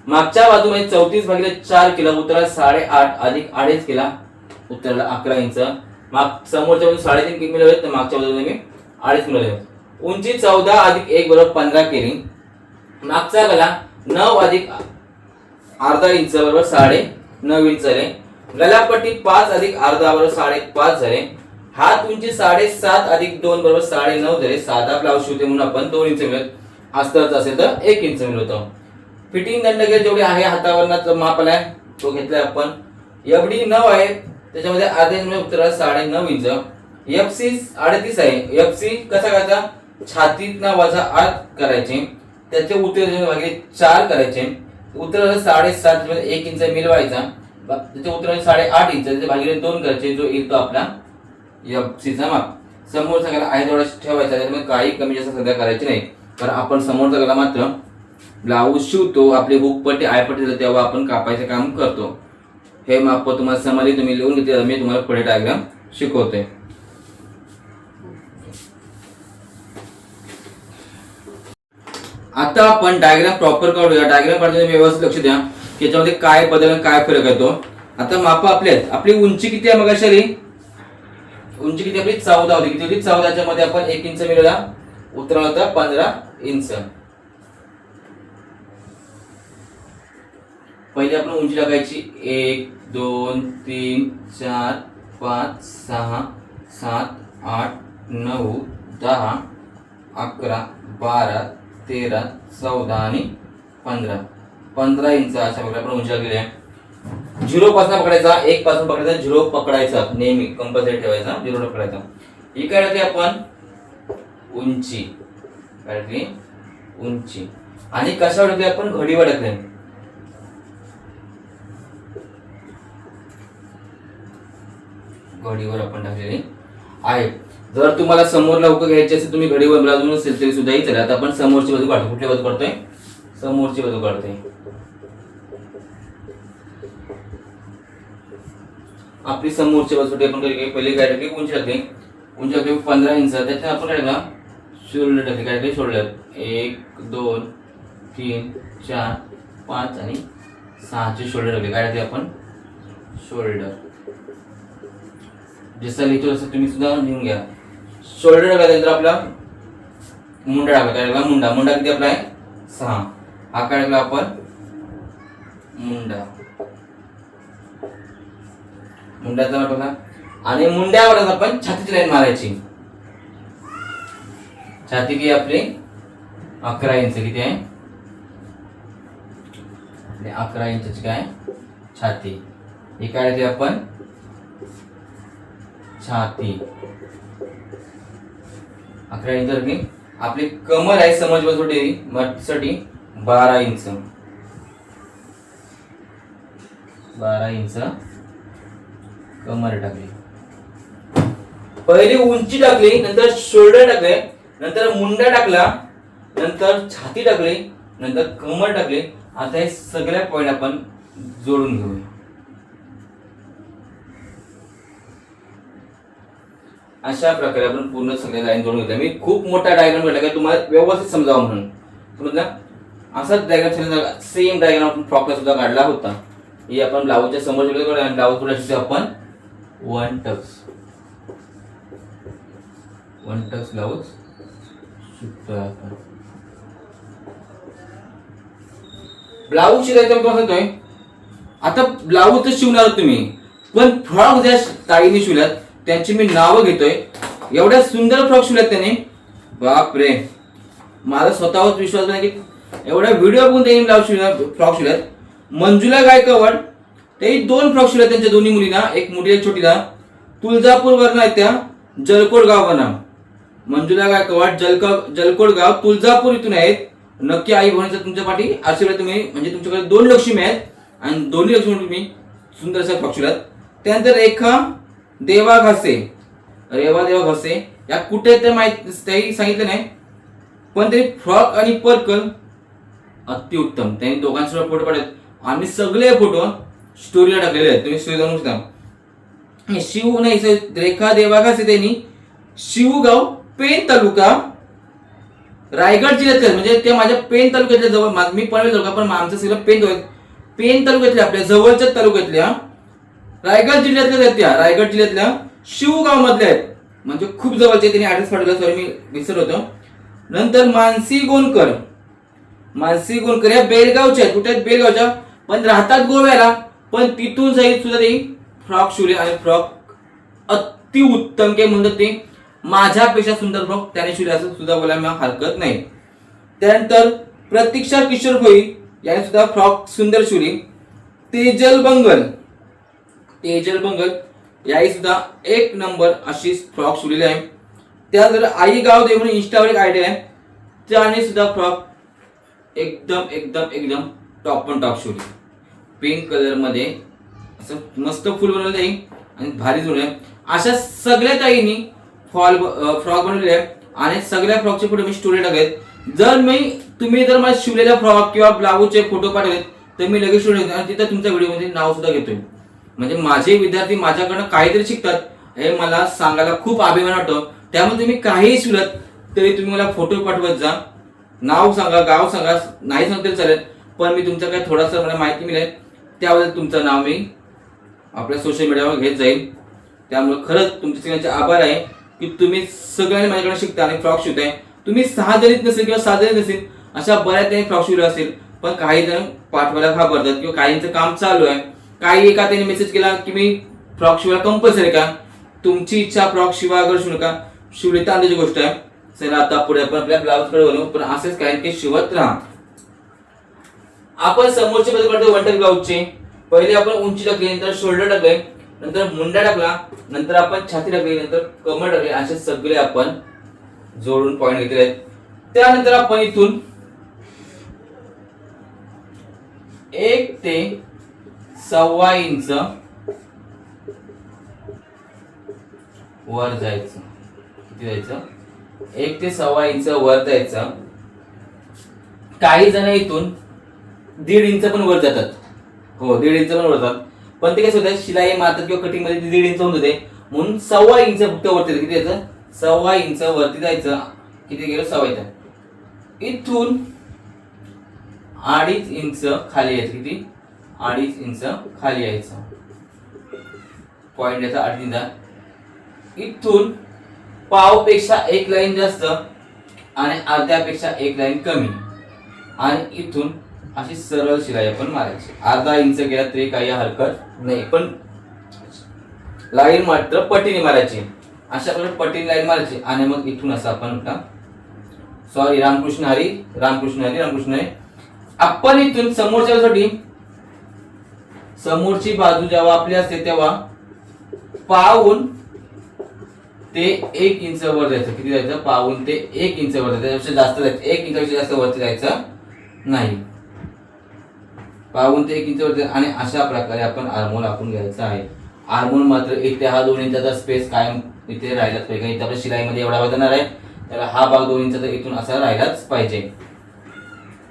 मागच्या बाजूमध्ये 34 भागिले 4 केला, उतराला 8.5 अधिक 2.5 केला, उतराला 11 इंच. समोरच्या बाजूला 3.5 मिळाले, तर मागच्या बाजूला मी 2.5 मिळाले. उंची 14 अधिक 1 बरोबर 15 केली. मागचा गला 9 अधिक अर्धा इंच बरोबर 9.5 इंच झाले. गलापट्टी 5 अधिक अर्धा बरोबर 5.5 झाले. हात उंची 7.5 अधिक 2 बरोबर 9.5 झाले. साधा ब्लाऊज शिवते म्हणून आपण 2 इंच मिळत, अस्तरचा असेल तर 1 इंच मिळवतो. फिटिंग दंडगेर जेवढे आहे हातावरचा माप आलाय तो घेतलाय आपण. एफडी 9 आहे, त्याच्यामध्ये अर्धा इंच म्हणजे उत्तराला 9.5 इंच. एफसी 38 आहे. एफसी कसा करायचा? छातीतना वजा 8 करायचे, त्याचे उत्तर भागिले 4 करायचे, उत्तराला 7.5 मध्ये 1 इंच मिळवायचा, त्याचे उत्तर 8.5 इंच, त्याचे भागिले 2 करायचे, जो येतो आपला एफसीचा माप. समोरचा गला आहे तेवढा ठेवायचा, त्याच्यामध्ये काही कमी जास्त सध्या करायची नाही, कारण आपण समोरचा गला मात्र ब्लाऊज शिवतो, आपली हुक पट्टी आयपट्टी तेव्हा आपण कापायचे काम करतो. हे माप तुम्हाला समजले, तुम्ही लिहून घेतले, मी तुम्हाला पुढे डायग्राम शिकवते. आता आपण डायग्राम प्रॉपर काढूया. डायग्राम काढताना व्यवस्थित लक्ष द्या की याच्यामध्ये काय बदल काय फरक येतो. आता माप आपले आहेत. आपली उंची किती आहे मगाशी आली? उंची किती आपली 14 होती. किती होती? 14. च्या मध्ये आपण 1 इंच मिळवला, उतरला होता 15 इंच. पहिले आपण उंची टाकायची 1 2 3 4 5 6 7 8 9 10 11 12 13 14 आणि 15 इंच अशा प्रकारे आपण उंची गेले. 0 पासून पकडायचा, 1 पासून पकडायचा, 0 पकडायचा, नेहमी कंपल्सरी ठेवायचा, 0 पकडायचा. ही काय राहते आपण उंची, काय टाकली उंची. आणि कशावर टाकली आपण घडीवर टाकले. घडीवर आपण टाकलेली आहे. जर तुम्हाला समोरला हुक घ्यायची असेल तुम्ही घडीवर बाजून असेल तरी सुद्धा चला. आता आपण समोरची बाजू काढतो. कुठली बाजू काढतोय समोरची बाजू काढतोय. आपली समोरची बाजू आपण पहिले काय टाकली उंची टाकली. उंची टाकली 15 इंच. त्याच्यात आपण काय टाकला शोल्डर टाकले. काय टाकले शोल्डर 1 2 3 4 5 आणि 6चे शोल्डर टाकले. काय टाकले आपण शोल्डर. जसं लिहितो तसं तुम्ही सुद्धा लिहून घ्या. शोल्डर टाकल्यानंतर आपला मुंडा टाकला. काय टाकला मुंडा. मुंडा किती आपला आहे 6. हा काय टाकला आपण मुंडा. मुंड्याचा टाकला. आणि मुंड्यावर आपण छातीची लाईन मारायची. छाती किती आपली 11 इंच. किती आहे 11 इंचची काय छाती. हे काय टाकले आपण छाती 11 इंच टाकली. आपली कमर आहे समज साठी 12 इंच. 12 इंच कमर टाकली. पहिली उंची टाकली, नंतर शोल्डर टाकले, नंतर मुंडा टाकला, नंतर छाती टाकली, नंतर कमर टाकली. आता हे सगळ्या पॉइंट आपण जोडून घेऊया. अशा प्रकारे आपण पूर्ण सगळ्या लाईन जोडून घेतल्या. मी खूप मोठा डायग्राम काढला की तुम्हाला व्यवस्थित समजावं म्हणून. समजलं. असाच डायग्राम सेम डायग्राम आपण फ्रॉकला सुद्धा काढला होता. हे आपण ब्लाऊजच्या समोर जोडले आणि ब्लाऊज पुढे शिकतो आपण वन टक्स ब्लाऊज शिकतोय आपण. ब्लाऊज शिकायचं आपण सांगतोय. आता ब्लाऊज तर शिवणार तुम्ही, पण फ्रॉक ज्या ताईने शिवल्यात त्यांची मी नावं घेतोय. एवढ्या सुंदर फ्रॉक शिवल्यात त्याने, बाप रे. मला स्वतःवर विश्वास नाही की एवढ्या व्हिडिओ बघून त्यांनी फ्रॉक शिवल्यात. मंजुला गायकवाड तेही 2 फ्रॉक शिवल्यात त्यांच्या दोन्ही मुलींना. एक मोठी एक छोटीला. तुळजापूर वरनं आहेत त्या, जलकोट गाव वरनं. मंजुला गायकवाड जलकोट गाव तुळजापूर इथून आहेत. नक्की आई बहिणीचा तुमच्या पाठी आशीर्वाद. तुम्ही म्हणजे तुमच्याकडे 2 लक्ष्मी आहेत आणि दोन्ही लक्ष्मी तुम्ही सुंदर असा फ्रॉक शिवल्यात. त्यानंतर रेवा देवा घासे या कुठे ते माहिती सांगितलं नाही, पण ते फ्रॉक आणि पर्कल अतिउत्तम. त्यांनी दोघांसोबत फोटो पाठवले. आम्ही सगळे फोटो स्टोरीला टाकलेले आहेत. तुम्ही स्टोरी जाऊन शकता. शिव नाही रेखा देवा घासे त्यांनी शिवगाव पेन तालुका रायगड जिल्ह्यातल्या, म्हणजे ते माझ्या पेन तालुक्यातल्या जवळ. मी पनवेल तालुका पण आमचं सगळं पेन तालुक्यातल्या आपल्या जवळच्या तालुक्यातल्या रायगड जिल्ह्यातल्या शिवगाव मधल्या आहेत. म्हणजे खूप जवळचे. त्यांनी ऍड्रेस पाठवला. सॉरी मी विसरत होतो. नंतर मानसी गोनकर या बेळगावच्या आहेत. कुठे आहेत बेळगावच्या, पण राहतात गोव्याला. पण तिथून सहित सुद्धा ते फ्रॉक शिवले आणि फ्रॉक अतिउत्तम के म्हणतात ते माझ्यापेक्षा सुंदर फ्रॉक त्याने शिवले असं सुद्धा बोलायला हरकत नाही. त्यानंतर प्रतीक्षा किशोर भोई याने सुद्धा फ्रॉक सुंदर शिवली. तेजल बंगल याही सुद्धा 1 नंबर अशी फ्रॉक शिवलेली आहे. त्यानंतर आई गावदेव म्हणून इंस्टावर एक आयडिया आहे, त्याने सुद्धा फ्रॉक एकदम टॉप शिवली. पिंक कलर मध्ये असं मस्त फुल बनवलं आहे आणि भारी जोड आहे. अशा सगळ्या ताईंनी फ्रॉक बनवलेले आहे आणि सगळ्या फ्रॉकचे फोटो मी स्टोरी टाकलेत. तुम्ही जर मला शिवलेल्या फ्रॉक किंवा ब्लाऊजचे फोटो पाठवलेत तर मी लगेच स्टोरी आणि तिथं तुमच्या व्हिडिओमध्ये नाव सुद्धा घेतोय. म्हणजे माझे विद्यार्थी माझ्याकडनं काहीतरी शिकतात हे मला सांगायला खूप अभिमान वाटतो. त्यामुळे तुम्ही काहीही शिवलत तरी तुम्ही मला फोटो पाठवत जा. नाव सांगा, गाव सांगा, नाही सांगता चालेल, पण मी तुमचं काय थोडासा मला माहिती मिळेल त्याबद्दल तुमचं नाव मी आपल्या सोशल मीडियावर घेत जाईल. त्यामुळे खरंच तुमचे सगळ्यांचे आभार आहे की तुम्ही सगळ्यांनी माझ्याकडे शिकता आणि फ्रॉक शिवताय. तुम्ही 6 जणीत नसेल किंवा 7 जणीत नसेल अशा बऱ्याच त्यांनी फ्रॉक शिवले असेल, पण काही जण पाठवायला घाबरतात किंवा काहींचं काम चालू आहे. काही एका त्यांनी मेसेज केला की मी फ्रॉक शिवायला कंपल्सरी का, तुमची इच्छा फ्रॉक शिवा अगर शिवू नका, शिवली तर अंदाची गोष्ट आहे. चला आता पुढे आपण आपल्या ब्लाऊज कडे वळू, पण असेच काही ते शिवत राहा. आपण समोरचे बदल करतो वन टक ब्लाऊजचे. पहिले आपण उंची टाकली, नंतर शोल्डर टाकले, नंतर मुंडा टाकला, नंतर आपण छाती टाकली, नंतर कमर टाकली. असे सगळे आपण जोडून पॉइंट घेतले आहेत. त्यानंतर आपण इथून 1 ते 1.25 इंच वर जायचं. किती जायचं? 1 ते 1.25 इंच वर जायचं. काही जण इथून 1.5 इंच पण वर जातात. हो, 1.5 इंच पण वर जातात. पण ते कसं होतं, शिलाई मारतात किंवा कटिंग मध्ये 1.5 इंच होऊन जाते, म्हणून 1.25 इंच फक्त वरती. किती जायचं? 1.25 इंच वरती जायचं. किती गेलो? 1.25 इंच. इथून 2.5 इंच खाली यायचं. किती? 2.5 इंच खाली यायचं. पॉइंट याचा 2.5 इंच. इथून पावपेक्षा 1 लाईन जास्त आणि अर्ध्यापेक्षा 1 लाईन कमी, आणि इथून अशी सरळ शिलाई आपण मारायची. 0.5 इंच गेला तरी काही हरकत नाही, पण लाईन मात्र पटीने मारायची. अशा प्रकारे पटीने लाईन मारायची. आणि मग इथून असं आपण सॉरी रामकृष्ण हरी, रामकृष्ण हरी, रामकृष्ण हरी. आपण इथून समोरच्यासाठी समोरची बाजू जेव्हा आपली असते तेव्हा पाऊण ते 1 इंच वर जायचं. किती जायचं? पाऊण ते 1 इंच वर जायचं. त्यापेक्षा जास्त जायचं. 1 इंचापेक्षा जास्त वरती जायचं नाही. पाऊण ते 1 इंच वर. आणि अशा प्रकारे आपण आर्महोल आपण घ्यायचा आहे. आर्महोल मात्र इथे हा 2 इंचाचा स्पेस कायम इथे राहिलाच पाहिजे. इथे आपल्या शिलाईमध्ये एवढा बदलणार आहे, तर हा भाग 2 इंचाचा इथून असा राहिलाच पाहिजे.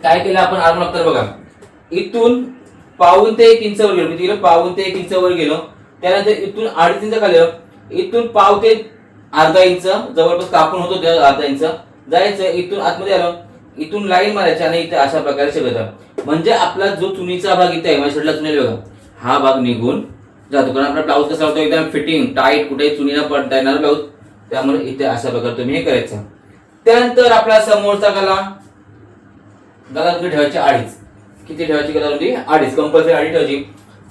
काय केलं आपण आर्महोल? तर बघा, इथून पाऊण ते 1 इंच वर गेलो. किती गेलो? पाऊण ते 1 इंच वर गेलो. त्यानंतर इथून 2.5 इंच खाली आलो. इथून पाव ते 0.5 इंच जवळपास कापून होतो, त्या 0.5 इंच जायचं. इथून आतमध्ये आलो. इथून लाईन मारायची आणि इथे अशा प्रकारे शिकायचं. म्हणजे आपला जो चुनीचा भाग इथे आहे, माझ्या शर्टला चुनी बघा, हा भाग निघून जातो. कारण आपला ब्लाऊज कसा होतो, एकदम फिटिंग टाईट, कुठेही चुनीला पडता येणार ब्लाऊज. त्यामुळे इथे अशा प्रकारे तुम्ही हे करायचं. त्यानंतर आपला समोरचा गला रुंदी ठेवायची 2.5. किती ठेवायची गला रुंदी? 2.5. कंपल्सरी 2.5 ठेवायची.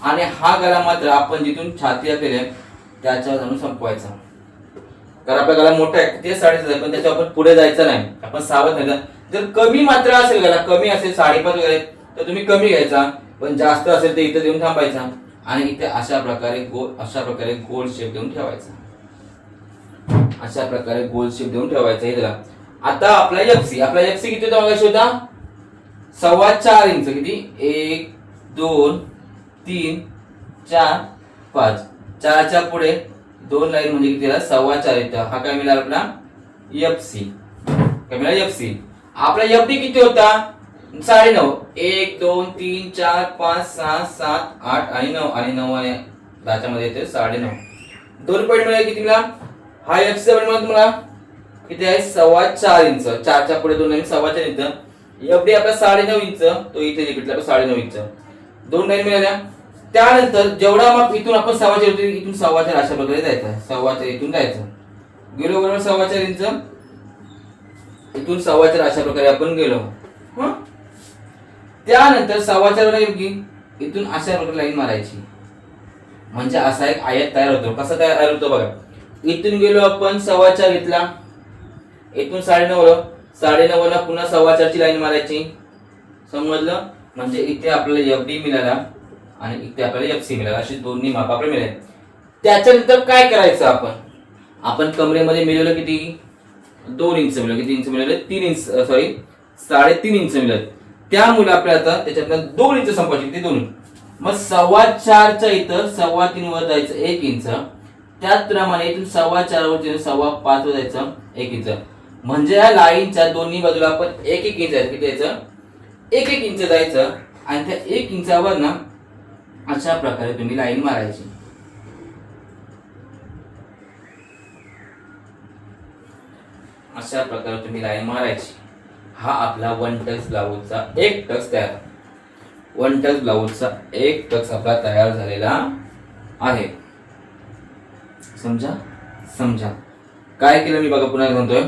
आणि हा गला मात्र आपण जिथून छाती केल्या त्याच्यावर जाऊन संपवायचा. कारण आपला गला मोठा आहे, ते 7.5, पण त्याच्या आपण पुढे जायचं नाही. आपण सावध नाही. जर कमी मात्रा असेल, गला कमी असेल 5.5 वगैरे, तर तुम्ही कमी घ्यायचा. पण जास्त असेल तर इथे देऊन थांबायचा आणि इथे अशा प्रकारे गोल शेप देऊन ठेवायचा. अशा प्रकारे गोल शेप देऊन ठेवायचा इथला. आता आपला एफसी किती होता? मगाशी होता 4.25 इंच. किती? 1 2 3 4 5. 4च्या पुढे 2 लाईन म्हणजे किती? 4.25 येतं. हा काय मिळाला आपला? एफसी. काय मिळाला? एफसी. आपला एफडी किती होता? 9.5. 1 2 3 4 5 6 7 8 आणि 9. आणि 9 आणि 10च्या मध्ये येते 9.5. 2 पॉईंट मिळाले. किती मिळाला? हा एफसी पॉईंट तुम्हाला किती आहे? 4.25 इंच. 4च्या पुढे 2 लाईन 4.25 येतं. एफडी आपला 9.5 इंच, तो इथे लिहिला 9.5 इंच. 2 लाईन मिळाल्या. त्यानंतर जेवढा मग इथून आपण 4.25 होते, इथून 4.25 अशा प्रकारे जायचं. 4.25 इथून जायचं. गेलो बरोबर 4.25 इंच. इथून 4.25 अशा प्रकारे आपण गेलो. त्यानंतर 4.25 वर की इथून अशा प्रकारे लाईन मारायची. म्हणजे असा एक आयत तयार होतो. कसा तयार होतो बघा. इथून गेलो आपण 4.25 घेतला. इथून 9.5 9.5 ला पुन्हा 4.25 ची लाईन मारायची. समजलं? म्हणजे इथे आपल्याला एफडी मिळाला आणि इथे आपल्याला एफसी मिळाला. अशी दोन्ही माप आपल्याला मिळाले. त्याच्यानंतर काय करायचं आपण कमरेमध्ये मिळवलं किती? 2 इंच मिळवलं. किती इंच मिळवलं? 3 इंच, सॉरी 3.5 इंच मिळवलं. त्यामुळे आपल्याला आता त्याच्यातनं 2 इंच संपायचे. किती? 2. मग 4.25च्या इथं 3.25 वर जायचं 1 इंच. त्याचप्रमाणे इथून 4.25 वर 5.5 वर जायचं 1 इंच. म्हणजे या लाईनच्या दोन्ही बाजूला आपण 1-1 इंच जायचं. किती जायचं? 1-1 इंच जायचं. आणि त्या 1 इंचावर ना अशा प्रकारे तुम्ही लाईन मारायची. अशा प्रकारे तुम्ही लाईन मारायची. हा आपला 1 टक्स ब्लाऊजचा 1 टक्स तयार. 1 टक्स ब्लाऊजचा 1 टक्स आपला तयार झालेला आहे. समजा काय केलं मी बघा, पुन्हा म्हणतोय.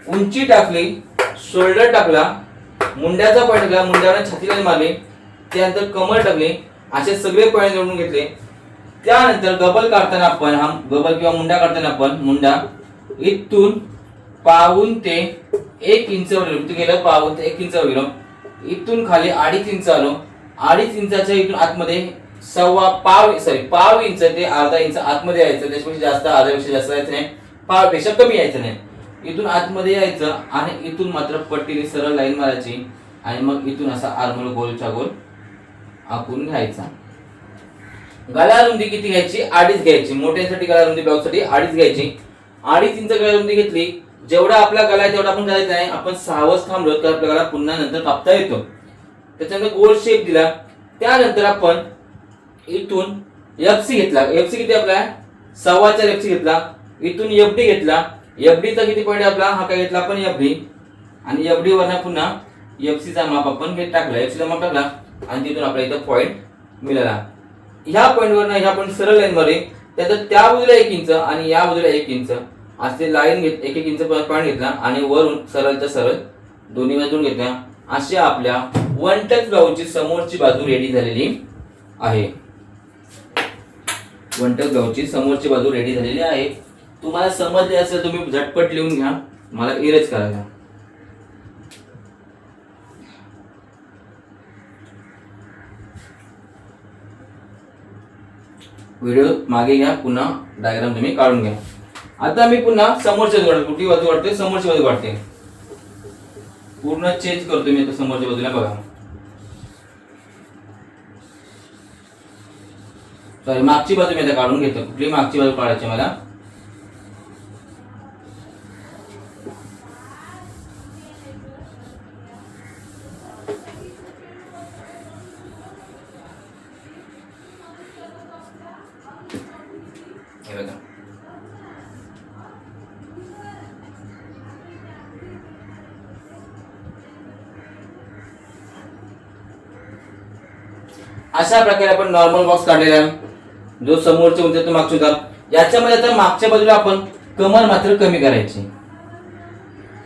उंची टाकली, शोल्डर टाकला, मुंड्याचा पॉईंट टाकला, मुंड्यावर छातीला मारली, त्यानंतर कमर टाकली, असे सगळे पॉईंट जोडून घेतले. त्यानंतर गबल काढताना आपण हा गबल किंवा मुंडा काढताना आपण मुंडा इथून पाऊण ते 1 इंच वर गेलो. इथून गेलो पाऊण ते 1 इंच वर गेलो. इथून खाली 2.5 इंच आलो. 2.5 इंचाच्या इथून आतमध्ये पाव इंच ते 0.5 इंच आतमध्ये यायचं. त्याच्यापेक्षा जास्त, अर्ध्यापेक्षा जास्त यायचं नाही, पावपेक्षा कमी यायचं नाही. इथून आतमध्ये यायचं आणि इथून मात्र पट्टीने सरळ लाईन मारायची आणि मग इथून असा आर्मोल गोलच्या गोल आखून घ्यायचा. गळा रुंदी किती घ्यायची? 2.5 घ्यायची. मोठ्यांसाठी गळा रुंदी ब्लाऊजसाठी 2.5 घ्यायची. 2.5 इंच गळा रुंदी घेतली. जेवढा आपला गळा आहे तेवढा आपण करायचं नाही. आपण 6 थांबलो तर आपल्या गळा पुन्हा नंतर कापता येतो. त्याच्यानंतर गोल शेप दिला. त्यानंतर आपण इथून एफसी घेतला. एफसी किती आपला? 4.25 एफसी घेतला. इथून एफडी घेतला. एफडीचा किती पॉईंट आपला? हा काय घेतला आपण? एफडी. आणि एफडी वरना पुन्हा एफसीचा माप आपण घेत टाकला. एफसीचा माप टाकला आणि तिथून आपल्या इथं पॉईंट मिळाला. ह्या पॉईंट वरना ह्या पॉईंट सरळ लाईन मध्ये त्याचं त्या बाजूला 1 इंच आणि या बाजूला 1 इंच असे लाईन घेत 1-1 इंच पॉईंट घेतला आणि वरून सरळच्या सरळ दोन्ही बाजून घेतल्या. अशी आपल्या वन टच ब्लाऊजची समोरची बाजू रेडी झालेली आहे. वन टच ब्लाऊजची समोरची बाजू रेडी झालेली आहे. तुम्हाला समजले असेल तुम्ही झटपट लिहून घ्या. मला इरेज करायला. व्हिडिओ मागे घ्या. पुन्हा डायग्राम तुम्ही काढून घ्या. आता मी पुन्हा समोरच्या बाजू कुठली बाजू वाढते? समोरची बाजू वाढते. पूर्ण चेंज करतो मी आता समोरच्या बाजूला. बघा सॉरी मागची बाजू मी आता काढून घेतो. कुठली मागची बाजू काढायची मला? हे बघा अशा प्रकारे आपण नॉर्मल बॉक्स काढलेला आहे. जो समोरच्या उंची तो मागच्या उंची. याच्यामध्ये आता मागच्या बाजूला आपण कमर मात्र कमी करायची.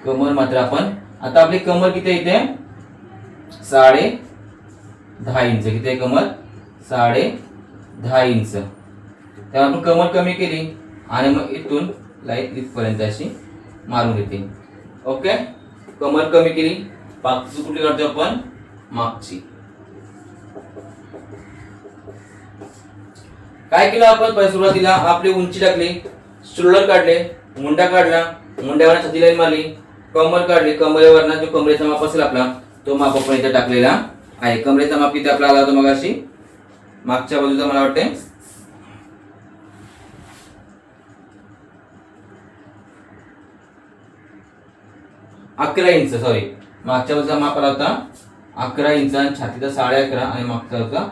कमर मात्र आपण आता आपली कमर किती आहे इथे? 10.5 इंच. किती आहे कमर? 10.5 इंच. तेव्हा आपण कमर कमी केली आणि मग इथून लाईन इथपर्यंत अशी मारून घेते. ओके, कमर कमी केली. बाकी कुठली काढतो आपण? मागची. काय केलं आपण? सुरुवातीला आपली उंची टाकली, शोल्डर काढले, मुंडा काढला, मुंड्यावर छाती लाईन मारली, कमर काढली. कमरेवरना जो कमरेचा माप असेल आपला तो माप आपण इथे टाकलेला आहे. कमरेचा माप किती आपला आला होता मग अशी मागच्या बाजूचा मला वाटते 11 इंच. सॉरी मागच्या बाजूचा माप आला होता 11 इंच आणि छातीचा 11.5 आणि मागचा होता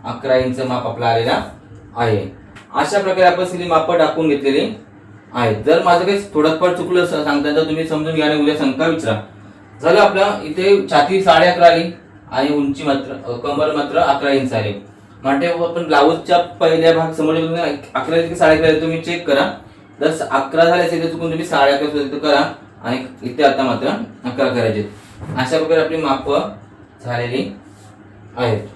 11 इंच माप आपला आलेला आहे. अशा प्रकारे आपण सगळी माप टाकून घेतलेली आहेत. जर माझं काही थोडंफार चुकलं सांगता तर तुम्ही समजून घ्या आणि उद्या शंका विचारा. झालं आपलं इथे छाती 11.5 आली आणि उंची मात्र कमर मात्र 11 इंच आली. म्हणजे आपण ब्लाऊजच्या पहिल्या भाग समोर 11 की 11.5 तुम्ही चेक करा. जर 11 झाले असेल तर चुकून तुम्ही 11.5 करा आणि इथे आता मात्र 11 करायचे. अशा प्रकारे आपली माप झालेली आहेत.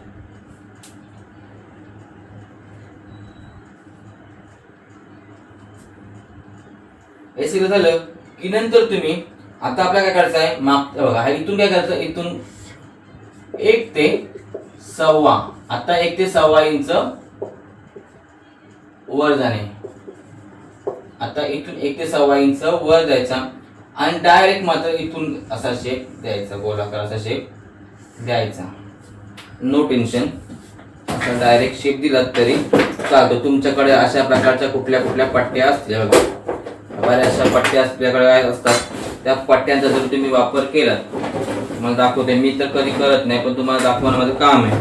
हे सगळं झालं की नंतर तुम्ही आता आपल्याला काय करायचं आहे? माप बघा. इथून काय करायचं? इथून 1 ते 1.25. आता 1 ते 1.25 इंच वर जाणे. आता इथून 1 ते 1.25 इंच वर जायचा आणि डायरेक्ट मात्र इथून असा शेप द्यायचा. गोलाकार असा शेप द्यायचा. No tension. असा डायरेक्ट शेप दिला तरी चालतो. तुमच्याकडे अशा प्रकारच्या कुठल्या कुठल्या पट्ट्या असतील बऱ्याचशा पट्ट्या आपल्याकडे काय असतात त्या पट्ट्यांचा जर तुम्ही वापर केलात तुम्हाला दाखवते. मी तर कधी करत नाही पण तुम्हाला दाखवणं माझं काम आहे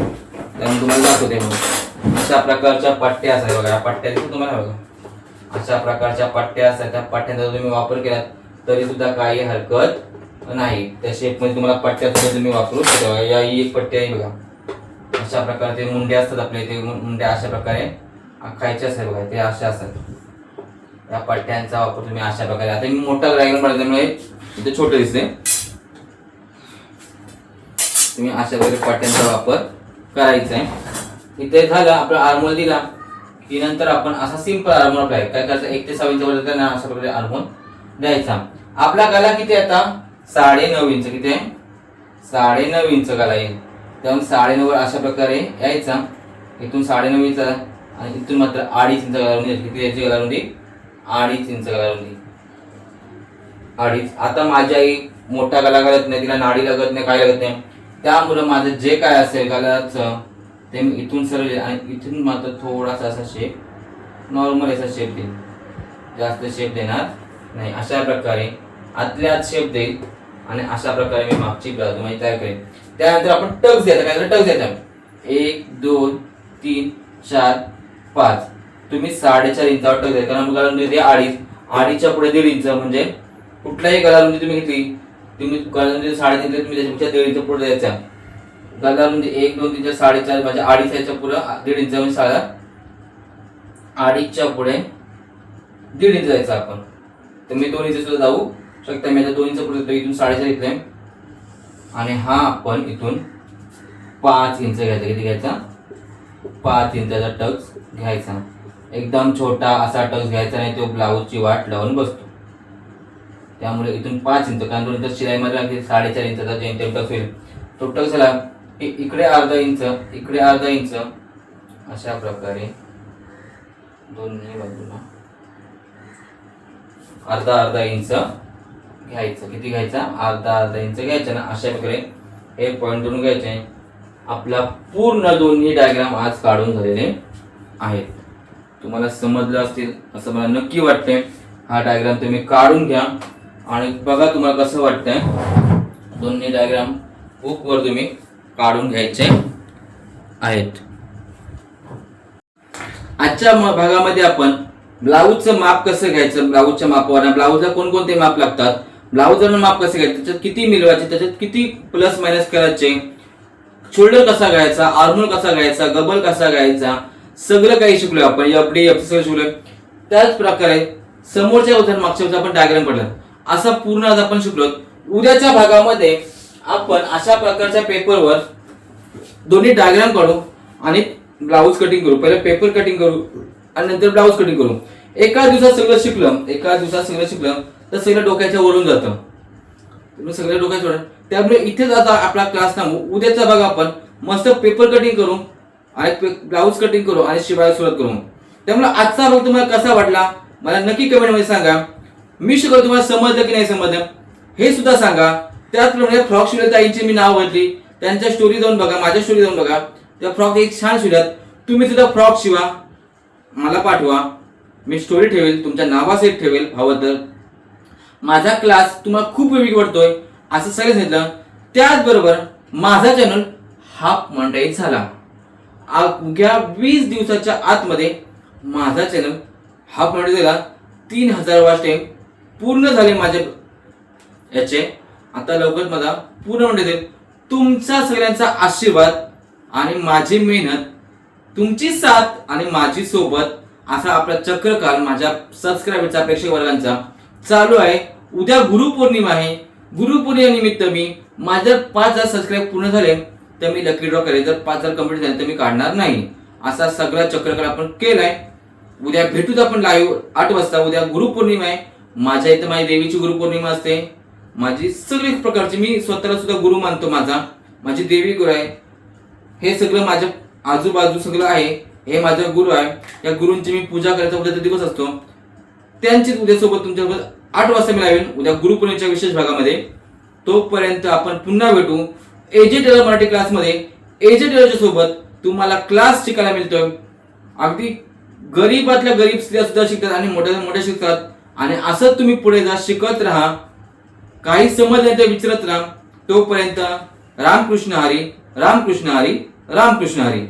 त्यामुळे तुम्हाला दाखवते. मग अशा प्रकारच्या पट्ट्या असतात बघा. पट्ट्या तुम्हाला बघा अशा प्रकारच्या पट्ट्या असतात. त्या पट्ट्यांचा तुम्ही वापर केलात तरी सुद्धा काही हरकत नाही. त्या शेपमध्ये तुम्हाला पट्ट्या सुद्धा तुम्ही वापरू शकता. या ही एक पट्टी आहे बघा. अशा प्रकारचे मुंडे असतात आपल्या इथे. मुंड्या अशा प्रकारे आखायचे असतात बघा. ते अशा असतात. या पट्ट्यांचा वापर तुम्ही अशा प्रकारे. आता मी मोठा डायग्राम बनवल्यामुळे इथे छोटे दिसते. तुम्ही अशा प्रकारे पट्ट्यांचा वापर करायचा आहे. इथे झालं आपला आर्मोल दिला की नंतर आपण असा सिंपल आर्मोल अप्लाय काय करायचं? 1 ते 6 इंच वर जाताना अशा प्रकारे आर्मोल द्यायचा. आपला गळा किती आता? 9.5 इंच. किती आहे? 9.5 इंच गळा येईल. त्यामुळे 9.5 वर अशा प्रकारे यायचा. इथून 9.5 इंच आणि इथून मात्र 2.5 इंच गळा रुंदी. किती यायची गळा रुंदी? 2.5 इंच गळा रुंदी. अडीच. आता माझी आई मोठा गला घालत नाही, तिला नाडी लागत नाही, काय लागत नाही, त्यामुळं माझं जे काय असेल गलाचं ते मी इथून सरळ आणि इथून मात्र थोडासा असा शेप नॉर्मल असा शेप देईल, जास्त शेप देणार नाही. अशा प्रकारे आतल्या आत शेप देईल आणि अशा प्रकारे मी मागची बाजू म्हणजे तयार करेन. त्यानंतर आपण टक्स द्यायचा. काय टक्स द्यायचा 1 2 3 4 5. तुम्ही 4.5 इंचावर टक्स द्यायचा, कारण गलारुंदी अडीच, अडीचच्या पुढे 1.5 इंच म्हणजे कुठलाही गलारुंदी तुम्ही घेतली, तुम्ही गलारुंदी 3.5 तुम्ही त्याच्यापेक्षा 1.5 इंच पुढे द्यायचा. गलारुंदी 1 2 3 4 4.5 म्हणजे अडीच याच्या पुढे 1.5 इंच म्हणजे साधा अडीचच्या पुढे 1.5 इंच जायचं आपण. तुम्ही 2 इंच सुद्धा जाऊ शकता. मी आता 2 इंच पुढे इथून 4.5 घेतलंय आणि हा आपण इथून 5 इंच घ्यायचा. किती घ्यायचा? 5 इंचाचा टक्स घ्यायचा. एकदम छोटा असा टक्स घ्यायचा नाही, तो ब्लाऊजची वाट लावून बसतो. त्यामुळे इथून 5 इंच, कारण 2 इंच शिलाई मध्ये लागते, 4.5 इंचाचा जे टक्स होईल तो टक्स झाला. इकडे अर्धा इंच, इकडे अर्धा इंच, अशा प्रकारे दोन्ही बाजूला अर्धा अर्धा इंच घ्यायचं. किती घ्यायचा? अर्धा इंच घ्यायचा ना. अशा प्रकारे हे पॉइंट दोन घ्यायचे. आपला पूर्ण दोन्ही डायग्राम आज काढून झालेले आहेत. तुम्हाला समजलं असतील असं मला नक्की वाटतंय. हा डायग्राम तुम्ही काढून घ्या आणि बघा तुम्हाला कसं वाटतंय. दोन्ही डायग्राम बुकवर तुम्ही काढून घ्यायचे आहेत. आजच्या भागामध्ये आपण ब्लाऊजचं माप कसं घ्यायचं, ब्लाऊजच्या मापावर ब्लाऊजला कोणकोणते माप लागतात, ब्लाऊजचं माप कसं घ्यायचं, त्याच्यात किती मिळवायचे, त्याच्यात किती प्लस मायनस करायचे, शोल्डर कसा घ्यायचा, आर्मोल कसा घ्यायचा, गबल कसा घ्यायचा, सगळं काही शिकलोय आपण. एफडी एफ सगळं शिकलोय. त्याच प्रकारे समोरच्या उदाहरण मागच्या उदाहरण आपण डायग्राम पडलं असा पूर्ण आज आपण शिकलो. उद्याच्या भागामध्ये आपण अशा प्रकारच्या पेपरवर दोन्ही डायग्राम काढू आणि ब्लाऊज कटिंग करू. पहिले पेपर कटिंग करू आणि नंतर ब्लाऊज कटिंग करू. एका दिवसात सगळं शिकलं तर सगळं डोक्याच्या वरून जातं. तुम्ही सगळं डोक्याच्या वरून. त्यामुळे इथेच आता आपला क्लास थांबू. उद्याचा भाग आपण मस्त पेपर कटिंग करू आणि ब्लाऊज कटिंग करू आणि शिवायला सुरुवात करू. त्यामुळे आजचा भाग तुम्हाला कसा वाटला मला नक्की कमेंट मध्ये सांगा. मी शिकवलं तुम्हाला समजलं की नाही समजलं हे सुद्धा सांगा. त्याचप्रमाणे फ्रॉक शिवल्या ताईंची मी नाव बदली, त्यांच्या स्टोरी जाऊन बघा, माझ्या स्टोरी जाऊन बघा. त्या फ्रॉक एक छान शिवल्यात. तुम्ही सुद्धा फ्रॉक शिवा, मला पाठवा. मी स्टोरी ठेवेल, तुमच्या नावासहित ठेवेल. हवं तर माझा क्लास तुम्हाला खूप उपयोगी पडतोय असं सगळं सांगितलं. त्याचबरोबर माझा चॅनल हाफ मंडाईज झाला. अवघ्या 20 दिवसाच्या आतमध्ये माझा चॅनल हाफ मंडाईज झाला. 3000 वॉच टाइम पूर्ण झाले माझे याचे. आता लवकर मला पूर्ण मंडळी तुमचा सगळ्यांचा आशीर्वाद आणि माझी मेहनत, तुमची साथ आणि माझी सोबत असा आपला चक्रकाल माझ्या सबस्क्रायबरचा, प्रेक्षक वर्गांचा चालू आहे. उद्या गुरुपौर्णिमा आहे. गुरुपौर्णिमेनिमित्त मी माझे 5000 सबस्क्राईब पूर्ण झाले तर मी लकी ड्रॉ करेल. जर 5000 कंप्लीट झाले तर मी काढणार नाही. असा सगळा चक्रकाल आपण केलाय. उद्या भेटूच आपण लाईव्ह 8 वाजता. उद्या गुरुपौर्णिमा आहे. माझ्या इथं माझी देवीची गुरुपौर्णिमा असते. माझी सगळी प्रकारची, मी स्वतःला सुद्धा गुरु मानतो. माझी देवी गुरु आहे. हे सगळं माझ्या आजूबाजू सगळं आहे. हे माझा गुरु आहे. या गुरूंची मी पूजा करायचा उद्याचा दिवस असतो. त्यांचीच उद्यासोबत तुमच्यासोबत 8 वाजता मी लावेन उद्या गुरुपौर्णिमेच्या विशेष भागामध्ये. तोपर्यंत आपण पुन्हा भेटू एजे टेलर मराठी क्लासमध्ये. एजे टेलरच्या सोबत तुम्हाला क्लास शिकायला मिळतोय. अगदी गरीबातल्या गरीब स्त्रिया सुद्धा शिकतात आणि मोठ्या मोठ्या शिकतात. आणि असं तुम्ही पुढे जा, शिकत राहा. काही समजलं तर विचारत राहा. तोपर्यंत रामकृष्ण हरी, रामकृष्ण हरी, रामकृष्ण हरी.